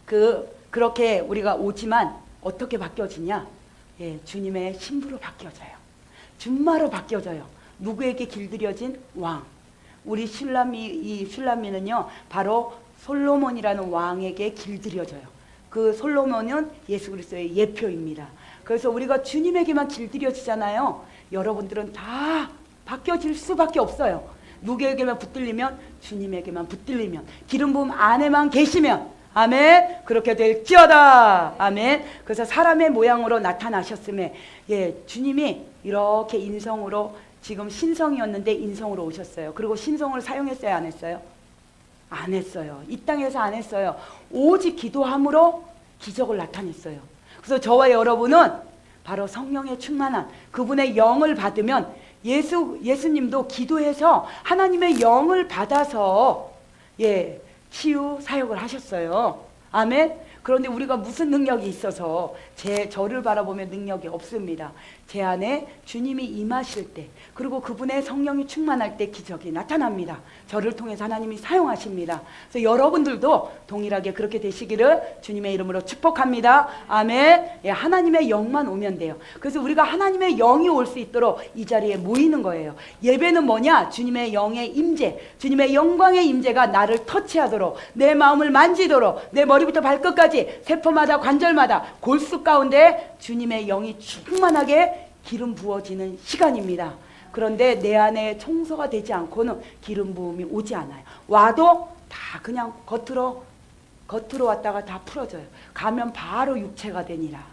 그렇게 우리가 오지만 어떻게 바뀌어지냐? 예, 주님의 신부로 바뀌어져요. 준마로 바뀌어져요. 누구에게 길들여진? 왕. 우리 이 슐람미는요 바로 솔로몬이라는 왕에게 길들여져요. 그 솔로몬은 예수 그리스도의 예표입니다. 그래서 우리가 주님에게만 길들여지잖아요. 여러분들은 다 바뀌어질 수밖에 없어요. 누구에게만 붙들리면? 주님에게만 붙들리면, 기름 부음 안에만 계시면, 아멘, 그렇게 될지어다. 아멘. 그래서 사람의 모양으로 나타나셨음에, 예, 주님이 이렇게 인성으로, 지금 신성이었는데 인성으로 오셨어요. 그리고 신성을 사용했어요, 안 했어요? 안 했어요. 이 땅에서 안 했어요. 오직 기도함으로 기적을 나타냈어요. 그래서 저와 여러분은 바로 성령의 충만한 그분의 영을 받으면, 예수님도 기도해서 하나님의 영을 받아서, 예, 치유 사역을 하셨어요. 아멘. 그런데 우리가 무슨 능력이 있어서 저를 바라보면 능력이 없습니다. 제 안에 주님이 임하실 때, 그리고 그분의 성령이 충만할 때 기적이 나타납니다. 저를 통해서 하나님이 사용하십니다. 그래서 여러분들도 동일하게 그렇게 되시기를 주님의 이름으로 축복합니다. 아멘. 예, 하나님의 영만 오면 돼요. 그래서 우리가 하나님의 영이 올 수 있도록 이 자리에 모이는 거예요. 예배는 뭐냐? 주님의 영의 임재, 주님의 영광의 임재가 나를 터치하도록, 내 마음을 만지도록, 내 머리부터 발끝까지 세포마다 관절마다 골수 가운데 주님의 영이 충만하게 기름 부어지는 시간입니다. 그런데 내 안에 청소가 되지 않고는 기름 부음이 오지 않아요. 와도 다 그냥 겉으로 왔다가 다 풀어져요. 가면 바로 육체가 되니라.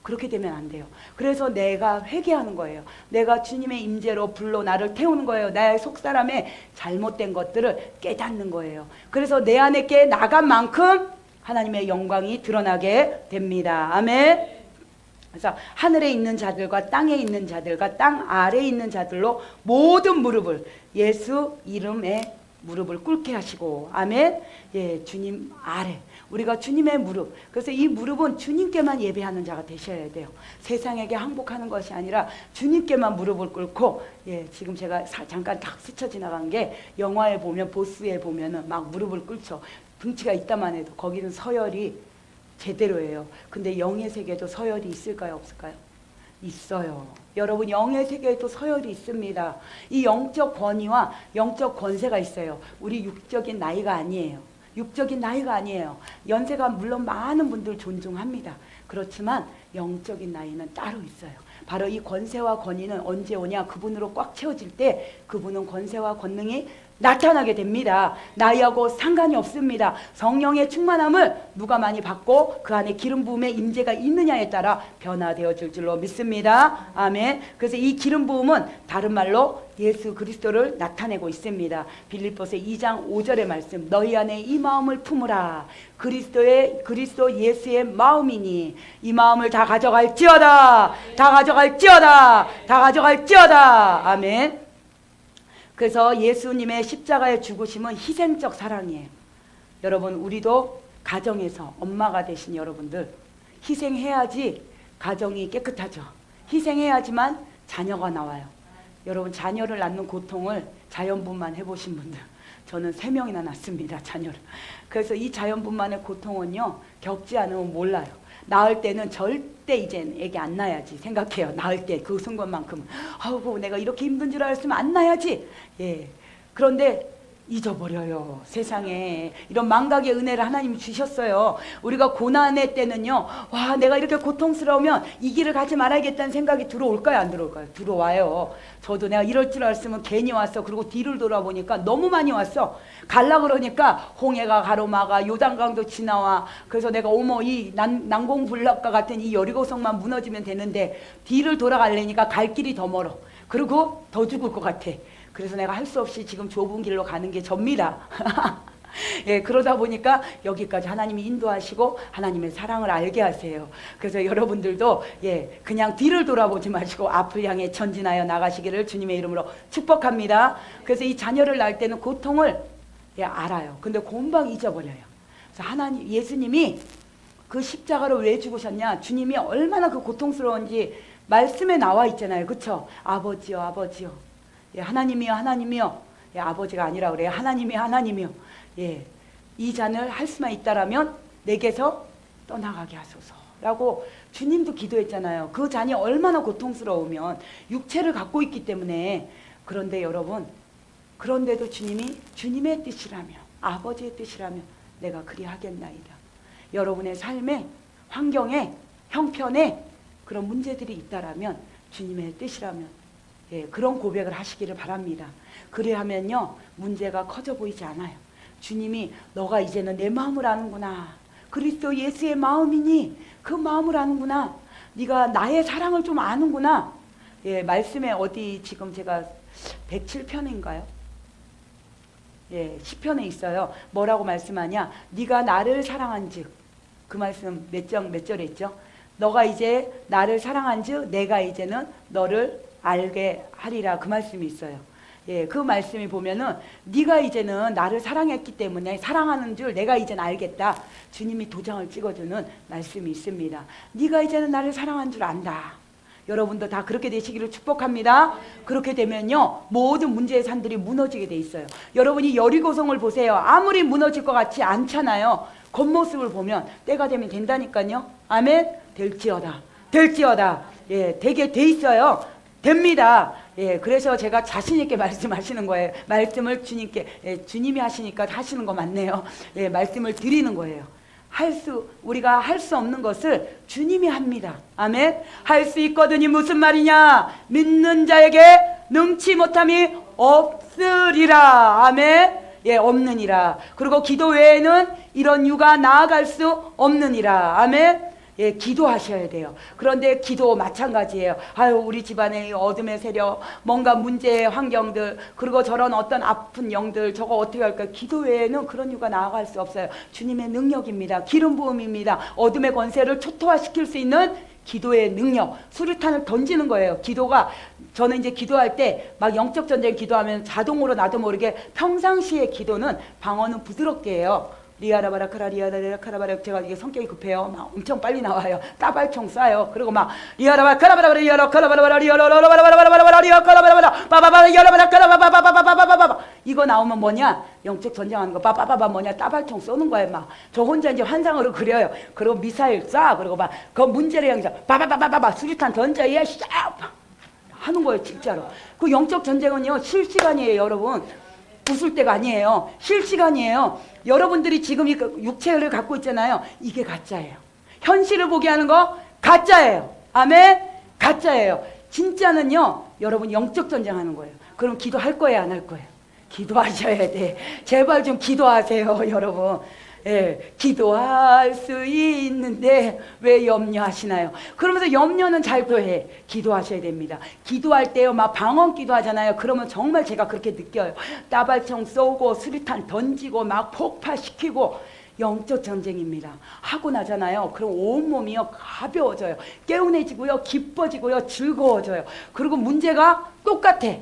그렇게 되면 안 돼요. 그래서 내가 회개하는 거예요. 내가 주님의 임재로 불로 나를 태우는 거예요. 나의 속사람의 잘못된 것들을 깨닫는 거예요. 그래서 내 안에 깨 나간 만큼 하나님의 영광이 드러나게 됩니다. 아멘. 그래서 하늘에 있는 자들과 땅에 있는 자들과 땅 아래에 있는 자들로 모든 무릎을 예수 이름에 무릎을 꿇게 하시고, 아멘. 예, 주님 아래 우리가 주님의 무릎, 그래서 이 무릎은 주님께만 예배하는 자가 되셔야 돼요. 세상에게 항복하는 것이 아니라 주님께만 무릎을 꿇고, 예, 지금 제가 잠깐 딱 스쳐 지나간 게, 영화에 보면 보스에 보면은 막 무릎을 꿇죠. 등치가 있다만 해도 거기는 서열이 제대로예요. 근데 영의 세계에도 서열이 있을까요? 없을까요? 있어요. 여러분, 영의 세계에도 서열이 있습니다. 이 영적 권위와 영적 권세가 있어요. 우리 육적인 나이가 아니에요. 육적인 나이가 아니에요. 연세가 물론 많은 분들 존중합니다. 그렇지만 영적인 나이는 따로 있어요. 바로 이 권세와 권위는 언제 오냐? 그분으로 꽉 채워질 때 그분은 권세와 권능이 나타나게 됩니다. 나이하고 상관이 없습니다. 성령의 충만함을 누가 많이 받고 그 안에 기름 부음의 임재가 있느냐에 따라 변화되어질 줄로 믿습니다. 아멘. 그래서 이 기름 부음은 다른 말로 예수 그리스도를 나타내고 있습니다. 빌립보서 2장 5절의 말씀, 너희 안에 이 마음을 품으라. 그리스도 예수의 마음이니 이 마음을 다 가져갈지어다. 다 가져갈지어다. 다 가져갈지어다. 아멘. 그래서 예수님의 십자가의 죽으심은 희생적 사랑이에요. 여러분, 우리도 가정에서 엄마가 되신 여러분들, 희생해야지 가정이 깨끗하죠. 희생해야지만 자녀가 나와요. 여러분, 자녀를 낳는 고통을 자연분만 해보신 분들, 저는 3명이나 낳습니다, 자녀를. 그래서 이 자연분만의 고통은요, 겪지 않으면 몰라요. 낳을 때는 절대 이젠 애기 안 낳아야지 생각해요. 낳을 때 그 순간만큼은 아이고, 내가 이렇게 힘든 줄 알았으면 안 낳아야지. 예. 그런데 잊어버려요. 세상에 이런 망각의 은혜를 하나님이 주셨어요. 우리가 고난의 때는요, 와, 내가 이렇게 고통스러우면 이 길을 가지 말아야겠다는 생각이 들어올까요? 안 들어올까요? 들어와요. 저도 내가 이럴 줄 알았으면 괜히 왔어. 그리고 뒤를 돌아보니까 너무 많이 왔어. 갈라 그러니까 홍해가 가로막아 요단강도 지나와. 그래서 내가 어머, 이 난공불락과 같은 이 여리고성만 무너지면 되는데 뒤를 돌아가려니까 갈 길이 더 멀어. 그리고 더 죽을 것 같아. 그래서 내가 할 수 없이 지금 좁은 길로 가는 게 접니다. 예, 그러다 보니까 여기까지 하나님이 인도하시고 하나님의 사랑을 알게 하세요. 그래서 여러분들도 예, 그냥 뒤를 돌아보지 마시고 앞을 향해 전진하여 나가시기를 주님의 이름으로 축복합니다. 그래서 이 자녀를 낳을 때는 고통을 예, 알아요. 근데 금방 잊어버려요. 그래서 예수님이 그 십자가로 왜 죽으셨냐? 주님이 얼마나 그 고통스러운지 말씀에 나와 있잖아요. 그쵸? 아버지요, 아버지요. 예, 하나님이요, 하나님이요. 예, 아버지가 아니라 그래요. 하나님이요, 하나님이요. 예, 이 잔을 할 수만 있다라면 내게서 떠나가게 하소서라고 주님도 기도했잖아요. 그 잔이 얼마나 고통스러우면 육체를 갖고 있기 때문에. 그런데 여러분, 그런데도 주님이 주님의 뜻이라면, 아버지의 뜻이라면 내가 그리 하겠나이다. 여러분의 삶에, 환경에, 형편에 그런 문제들이 있다라면 주님의 뜻이라면 예, 그런 고백을 하시기를 바랍니다. 그래야면요, 문제가 커져 보이지 않아요. 주님이 너가 이제는 내 마음을 아는구나. 그리스도 예수의 마음이니 그 마음을 아는구나. 네가 나의 사랑을 좀 아는구나. 예, 말씀에 어디 지금 제가 107편인가요? 예, 10편에 있어요. 뭐라고 말씀하냐? 네가 나를 사랑한즉, 그 말씀 몇 절에 있죠? 너가 이제 나를 사랑한즉 내가 이제는 너를 알게 하리라, 그 말씀이 있어요. 예, 그 말씀이 보면은 네가 이제는 나를 사랑했기 때문에 사랑하는 줄 내가 이제는 알겠다. 주님이 도장을 찍어주는 말씀이 있습니다. 네가 이제는 나를 사랑한 줄 안다. 여러분도 다 그렇게 되시기를 축복합니다. 그렇게 되면요 모든 문제의 산들이 무너지게 돼 있어요. 여러분이 여리고성을 보세요. 아무리 무너질 것 같지 않잖아요. 겉모습을 보면 때가 되면 된다니까요. 아멘. 될지어다. 될지어다. 예, 되게 돼 있어요. 됩니다. 예, 그래서 제가 자신 있게 말씀하시는 거예요. 말씀을 주님께, 예, 주님이 하시니까 하시는 거 맞네요. 예, 말씀을 드리는 거예요. 우리가 할 수 없는 것을 주님이 합니다. 아멘. 할 수 있거든이 무슨 말이냐? 믿는 자에게 능치 못함이 없으리라. 아멘. 예, 없느니라. 그리고 기도 외에는 이런 유가 나아갈 수 없느니라. 아멘. 예, 기도하셔야 돼요. 그런데 기도 마찬가지예요. 아유, 우리 집안의 어둠의 세력, 뭔가 문제의 환경들, 그리고 저런 어떤 아픈 영들, 저거 어떻게 할까요? 기도 외에는 그런 이유가 나아갈 수 없어요. 주님의 능력입니다. 기름 부음입니다. 어둠의 권세를 초토화시킬 수 있는 기도의 능력, 수류탄을 던지는 거예요. 기도가, 저는 이제 기도할 때 막 영적 전쟁 기도하면 자동으로 나도 모르게 평상시의 기도는 방언은 부드럽게 해요. 리아라바라 카라리아라라 카라바라. 제가 이게 성격이 급해요. 막 엄청 빨리 나와요. 따발총 쏴요. 그리고 막 리아라바 카라바라바라 리아라 카라바라바라 리아라라라라라라라라라라 리아 카라바라바라 바바바라 리아라바라 카라바바바바바바바바. 이거 나오면 뭐냐? 영적 전쟁하는 거. 바바바바 뭐냐? 따발총 쏘는 거예요. 막 저 혼자 이제 환상으로 그려요. 그리고 미사일 쏴. 그리고 막 그 문제를 향해서 바바바바바바 수류탄 던져. 야 씨 하는 거예요. 진짜로. 그 영적 전쟁은요 실시간이에요. 여러분. 웃을 때가 아니에요. 실시간이에요. 여러분들이 지금 이 육체를 갖고 있잖아요. 이게 가짜예요. 현실을 보게 하는 거 가짜예요. 아멘. 가짜예요. 진짜는요 여러분 영적 전쟁하는 거예요. 그럼 기도할 거예요, 안 할 거예요? 기도하셔야 돼. 제발 좀 기도하세요. 여러분. 예, 기도할 수 있는데 왜 염려하시나요? 그러면서 염려는 잘 표해. 기도하셔야 됩니다. 기도할 때요 막 방언 기도하잖아요. 그러면 정말 제가 그렇게 느껴요. 따발총 쏘고 수류탄 던지고 막 폭파시키고 영적 전쟁입니다. 하고 나잖아요. 그럼 온몸이요 가벼워져요. 개운해지고요, 기뻐지고요, 즐거워져요. 그리고 문제가 똑같아.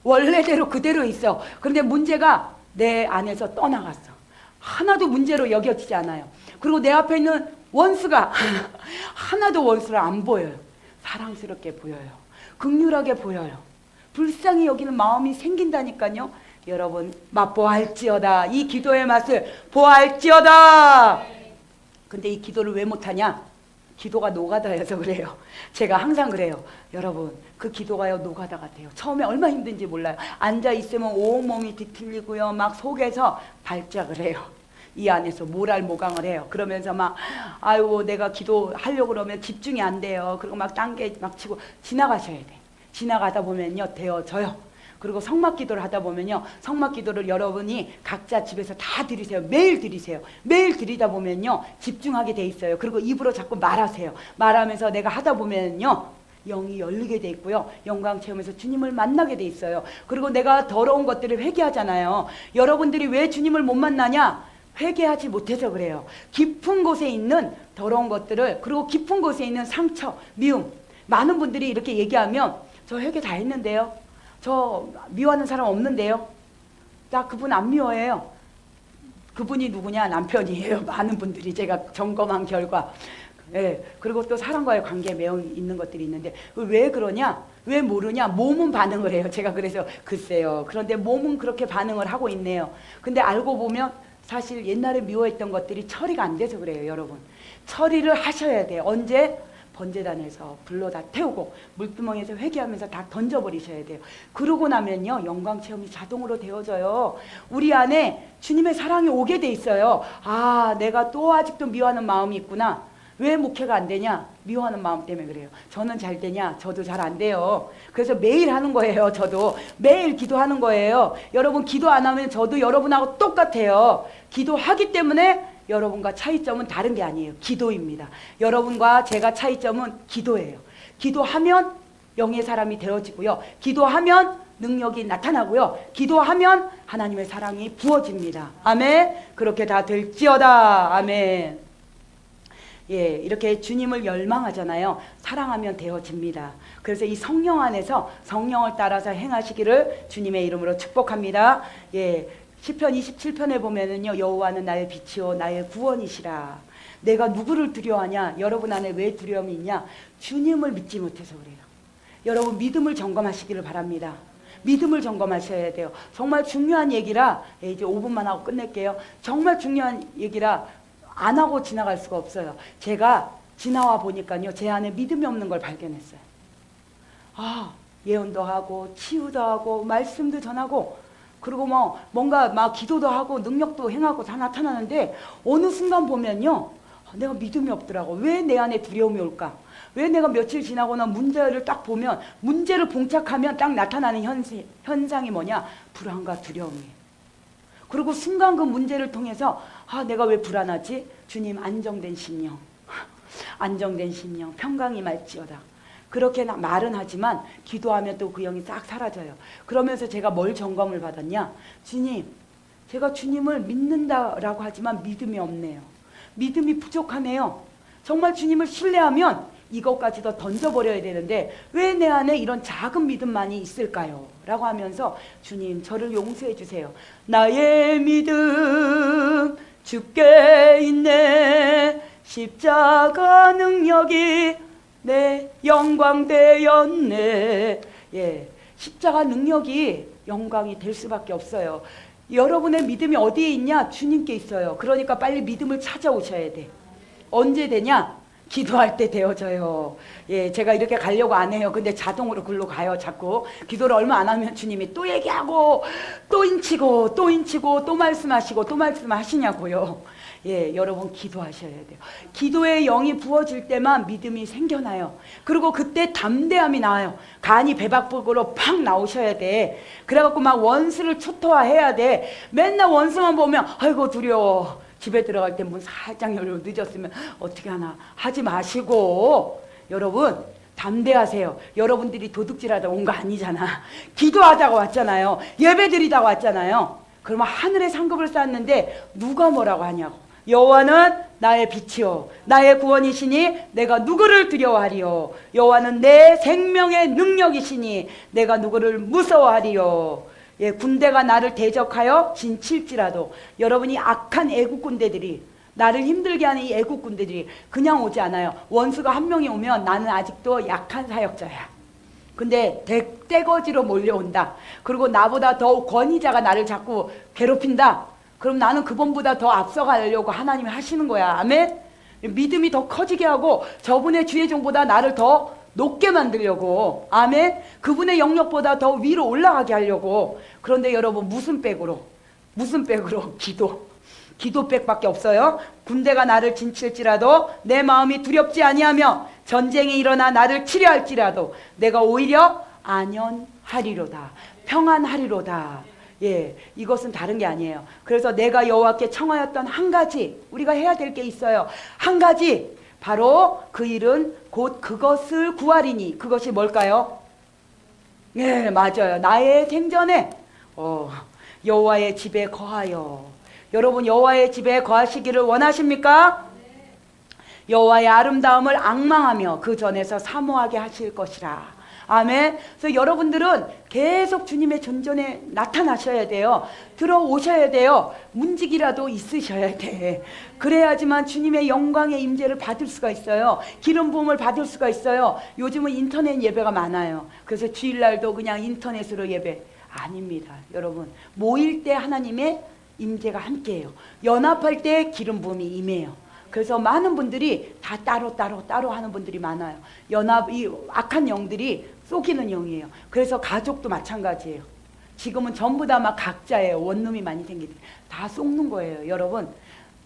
원래대로 그대로 있어. 그런데 문제가 내 안에서 떠나갔어. 하나도 문제로 여겨지지 않아요. 그리고 내 앞에 있는 원수가 하나도 원수를 안 보여요. 사랑스럽게 보여요. 극률하게 보여요. 불쌍히 여기는 마음이 생긴다니까요. 여러분 맛보할지어다. 이 기도의 맛을 보할지어다. 근데 이 기도를 왜 못하냐? 기도가 노가다여서 그래요. 제가 항상 그래요. 여러분 그 기도가요 노가다 같아요. 처음에 얼마나 힘든지 몰라요. 앉아있으면 온몸이 뒤틀리고요. 막 속에서 발작을 해요. 이 안에서 모랄모강을 해요. 그러면서 막 아유 내가 기도하려고 그러면 집중이 안 돼요. 그리고 막 딴게 막 치고 지나가셔야 돼. 지나가다 보면요 되어져요. 그리고 성막기도를 하다 보면요 성막기도를 여러분이 각자 집에서 다 드리세요. 매일 드리세요. 매일 드리다 보면요 집중하게 돼 있어요. 그리고 입으로 자꾸 말하세요. 말하면서 내가 하다 보면요 영이 열리게 돼 있고요. 영광 체험에서 주님을 만나게 돼 있어요. 그리고 내가 더러운 것들을 회개하잖아요. 여러분들이 왜 주님을 못 만나냐? 회개하지 못해서 그래요. 깊은 곳에 있는 더러운 것들을, 그리고 깊은 곳에 있는 상처, 미움. 많은 분들이 이렇게 얘기하면 저 회개 다 했는데요. 저 미워하는 사람 없는데요. 나 그분 안 미워해요. 그분이 누구냐? 남편이에요. 많은 분들이 제가 점검한 결과. 예, 그리고 또 사람과의 관계에 매우 있는 것들이 있는데 왜 그러냐? 왜 모르냐? 몸은 반응을 해요. 제가 그래서 글쎄요. 그런데 몸은 그렇게 반응을 하고 있네요. 근데 알고 보면 사실 옛날에 미워했던 것들이 처리가 안 돼서 그래요. 여러분. 처리를 하셔야 돼요. 언제? 번제단에서 불로 다 태우고 물두멍에서 회개하면서 다 던져버리셔야 돼요. 그러고 나면요 영광 체험이 자동으로 되어져요. 우리 안에 주님의 사랑이 오게 돼 있어요. 아 내가 또 아직도 미워하는 마음이 있구나. 왜 목회가 안 되냐? 미워하는 마음 때문에 그래요. 저는 잘 되냐? 저도 잘 안 돼요. 그래서 매일 하는 거예요. 저도 매일 기도하는 거예요. 여러분 기도 안 하면 저도 여러분하고 똑같아요. 기도하기 때문에 여러분과 차이점은 다른 게 아니에요. 기도입니다. 여러분과 제가 차이점은 기도예요. 기도하면 영의 사람이 되어지고요. 기도하면 능력이 나타나고요. 기도하면 하나님의 사랑이 부어집니다. 아멘. 그렇게 다 될지어다. 아멘. 예, 이렇게 주님을 열망하잖아요. 사랑하면 되어집니다. 그래서 이 성령 안에서 성령을 따라서 행하시기를 주님의 이름으로 축복합니다. 예. 시편 27편에 보면은요, 여호와는 나의 빛이요 나의 구원이시라. 내가 누구를 두려워하냐? 여러분 안에 왜 두려움이 있냐? 주님을 믿지 못해서 그래요. 여러분 믿음을 점검하시기를 바랍니다. 믿음을 점검하셔야 돼요. 정말 중요한 얘기라, 이제 5분만 하고 끝낼게요. 정말 중요한 얘기라 안 하고 지나갈 수가 없어요. 제가 지나와 보니까요, 제 안에 믿음이 없는 걸 발견했어요. 예언도 하고 치유도 하고 말씀도 전하고, 그리고 뭔가 막 기도도 하고 능력도 행하고 다 나타나는데, 어느 순간 보면요, 내가 믿음이 없더라고. 왜 내 안에 두려움이 올까? 왜 내가 며칠 지나거나 문제를 딱 보면, 문제를 봉착하면 딱 나타나는 현상이 뭐냐? 불안과 두려움이에요. 그리고 순간 그 문제를 통해서 내가 왜 불안하지? 주님, 안정된 심령, 안정된 심령, 평강이 말지어다. 그렇게 말은 하지만 기도하면 또 그 영이 싹 사라져요. 그러면서 제가 뭘 점검을 받았냐? 주님, 제가 주님을 믿는다라고 하지만 믿음이 없네요. 믿음이 부족하네요. 정말 주님을 신뢰하면 이것까지도 던져버려야 되는데 왜 내 안에 이런 작은 믿음만이 있을까요? 라고 하면서 주님, 저를 용서해 주세요. 나의 믿음 주께 있네. 십자가 능력이 내 영광 되었네. 십자가 능력이 영광이 될 수밖에 없어요. 여러분의 믿음이 어디에 있냐? 주님께 있어요. 그러니까 빨리 믿음을 찾아오셔야 돼. 언제 되냐? 기도할 때 되어져요. 제가 이렇게 가려고 안 해요. 근데 자동으로 글로 가요. 자꾸 기도를 얼마 안 하면 주님이 또 얘기하고 또 인치고 또 인치고 또 말씀하시고 또 말씀하시냐고요. 여러분 기도하셔야 돼요. 기도의 영이 부어질 때만 믿음이 생겨나요. 그리고 그때 담대함이 나와요. 간이 배 밖으로 팍 나오셔야 돼. 그래갖고 막 원수를 초토화해야 돼. 맨날 원수만 보면 아이고 두려워. 집에 들어갈 때 문 살짝 열고 늦었으면 어떻게 하나 하지 마시고, 여러분 담대하세요. 여러분들이 도둑질하다 온 거 아니잖아. 기도하다가 왔잖아요. 예배드리다가 왔잖아요. 그러면 하늘의 상급을 쌓았는데 누가 뭐라고 하냐고. 여호와는 나의 빛이요 나의 구원이시니 내가 누구를 두려워하리요. 여호와는 내 생명의 능력이시니 내가 누구를 무서워하리요. 군대가 나를 대적하여 진칠지라도, 여러분이 악한 애국 군대들이, 나를 힘들게 하는 이 애국 군대들이 그냥 오지 않아요. 원수가 한 명이 오면 나는 아직도 약한 사역자야. 근데 떼거지로 몰려온다. 그리고 나보다 더 권위자가 나를 자꾸 괴롭힌다. 그럼 나는 그분보다 더 앞서가려고 하나님이 하시는 거야. 아멘? 믿음이 더 커지게 하고 저분의 주의종보다 나를 더 높게 만들려고. 아멘? 그분의 영역보다 더 위로 올라가게 하려고. 그런데 여러분 무슨 백으로? 기도백밖에 없어요. 군대가 나를 진칠지라도 내 마음이 두렵지 아니하며 전쟁이 일어나 나를 치려할지라도 내가 오히려 안연하리로다. 평안하리로다. 이것은 다른 게 아니에요. 그래서 내가 여호와께 청하였던 한 가지, 우리가 해야 될 게 있어요. 한 가지, 바로 그 일은 곧 그것을 구하리니. 그것이 뭘까요? 맞아요. 나의 생전에 여호와의 집에 거하여. 여러분 여호와의 집에 거하시기를 원하십니까? 여호와의 아름다움을 앙망하며 그 전에서 사모하게 하실 것이라. 아멘. 그래서 여러분들은 계속 주님의 전전에 나타나셔야 돼요. 들어오셔야 돼요. 문지기라도 있으셔야 돼. 그래야지만 주님의 영광의 임재를 받을 수가 있어요. 기름 부음을 받을 수가 있어요. 요즘은 인터넷 예배가 많아요. 그래서 주일날도 그냥 인터넷으로 예배 아닙니다. 여러분 모일 때 하나님의 임재가 함께해요. 연합할 때 기름 부음이 임해요. 그래서 많은 분들이 다 따로 하는 분들이 많아요. 이 악한 영들이 쏘기는 영이에요. 그래서 가족도 마찬가지예요. 지금은 전부 다 막 각자예요. 원룸이 많이 생기는 다 쏘는 거예요. 여러분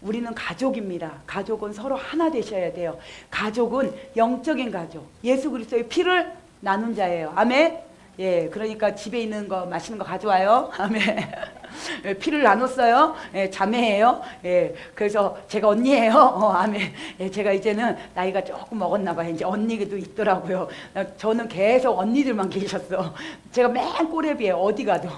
우리는 가족입니다. 가족은 서로 하나 되셔야 돼요. 가족은 영적인 가족, 예수 그리스도의 피를 나눈 자예요. 아멘. 그러니까 집에 있는 거 맛있는 거 가져와요. 아멘. 피를 나눴어요. 자매예요. 그래서 제가 언니예요. 아멘. 제가 이제는 나이가 조금 먹었나 봐요. 이제 언니도 있더라고요. 저는 계속 언니들만 계셨어. 제가 맨 꼬레비예요. 어디 가도.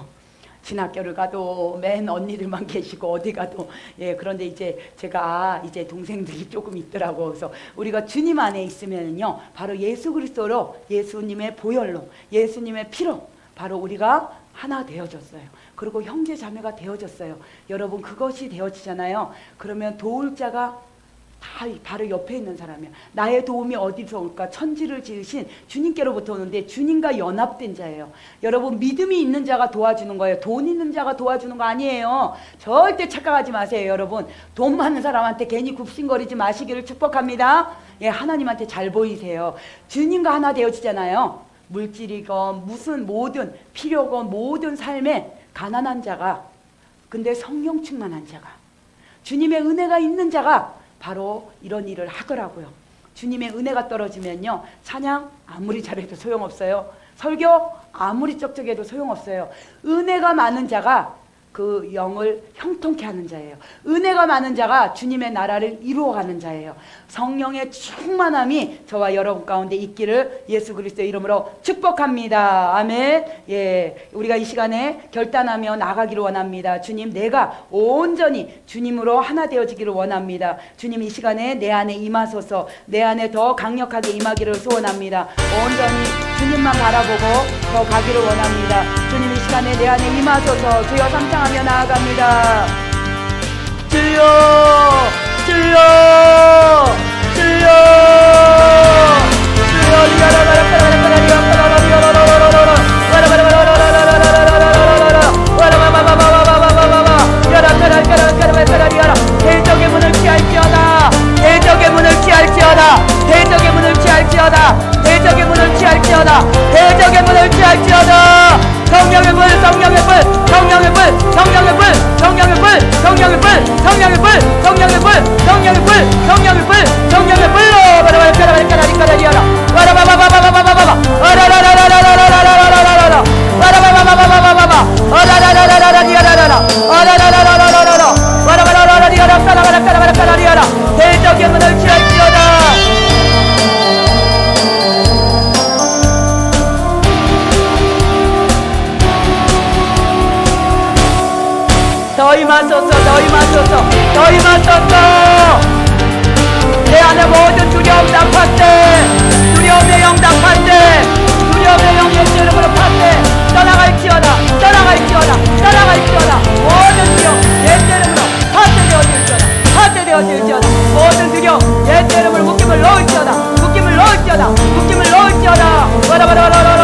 신학교를 가도 맨 언니들만 계시고 어디 가도. 그런데 이제 제가 이제 동생들이 조금 있더라고. 그래서 우리가 주님 안에 있으면요 바로 예수 그리스도로, 예수님의 보혈로, 예수님의 피로 바로 우리가 하나 되어졌어요. 그리고 형제 자매가 되어졌어요. 여러분 그것이 되어지잖아요. 그러면 도울 자가 다 바로 옆에 있는 사람이야. 나의 도움이 어디서 올까? 천지를 지으신 주님께로부터 오는데 주님과 연합된 자예요. 여러분 믿음이 있는 자가 도와주는 거예요. 돈 있는 자가 도와주는 거 아니에요. 절대 착각하지 마세요. 여러분 돈 많은 사람한테 괜히 굽신거리지 마시기를 축복합니다. 예, 하나님한테 잘 보이세요. 주님과 하나 되어지잖아요. 물질이건 무슨 모든 필요건 모든 삶에 가난한 자가, 근데 성령 충만한 자가, 주님의 은혜가 있는 자가 바로 이런 일을 하더라고요. 주님의 은혜가 떨어지면요, 찬양 아무리 잘해도 소용없어요. 설교 아무리 쩍쩍해도 소용없어요. 은혜가 많은 자가 그 영을 형통케 하는 자예요. 은혜가 많은 자가 주님의 나라를 이루어가는 자예요. 성령의 충만함이 저와 여러분 가운데 있기를 예수 그리스도의 이름으로 축복합니다. 아멘. 예, 우리가 이 시간에 결단하며 나가기를 원합니다. 주님, 내가 온전히 주님으로 하나 되어지기를 원합니다. 주님, 이 시간에 내 안에 임하소서. 내 안에 더 강력하게 임하기를 소원합니다. 온전히 주님만 바라보고 더 가기를 원합니다. 주님, 이 시간에 내 안에 임하소서. 주여 삼창하며 나아갑니다. 주여, 주여, 주여, 대적의 문을 취할지어다. 대적의 문을 취할지어다. 대적의 문을 취할지어다. 대적의 문을 취할지어다. 대적의 문을 취할지어다. 성령의 불, 성령의 불, 성령의 불, 성령의 불, 성령의 불, 성령의 불, 성령의 불, 성령의 불, 성령의 불, 성령의 불, 성령의 불로 바라바라바라바라바라바라바라바라 바라바바바바바바바바 바라바라바라바라바라바라바라 바라바바바바바바바 바라라라라라라라라라라 바라라라라라라라 바라바라라라라라라라라라라 대적의 문을 취할지어다. 더 임하소서, 더 임하소서, 더 임하소서. 내 안에 모든 두려움 다 팠대. 두려움의 영 다 팠대. 두려움의 영 예수 이름으로 팠대. 떠나갈지어다, 떠나갈지어다, 떠나갈지어다. 모든 두려움 예수 이름으로 파쇄되어질지어다, 파쇄되어질지어다. 모든 두려움 예수 이름으로 묶임을 놓을지어다, 묶임을 놓을지어다, 묶임을 놓을지어다. 바라바라바라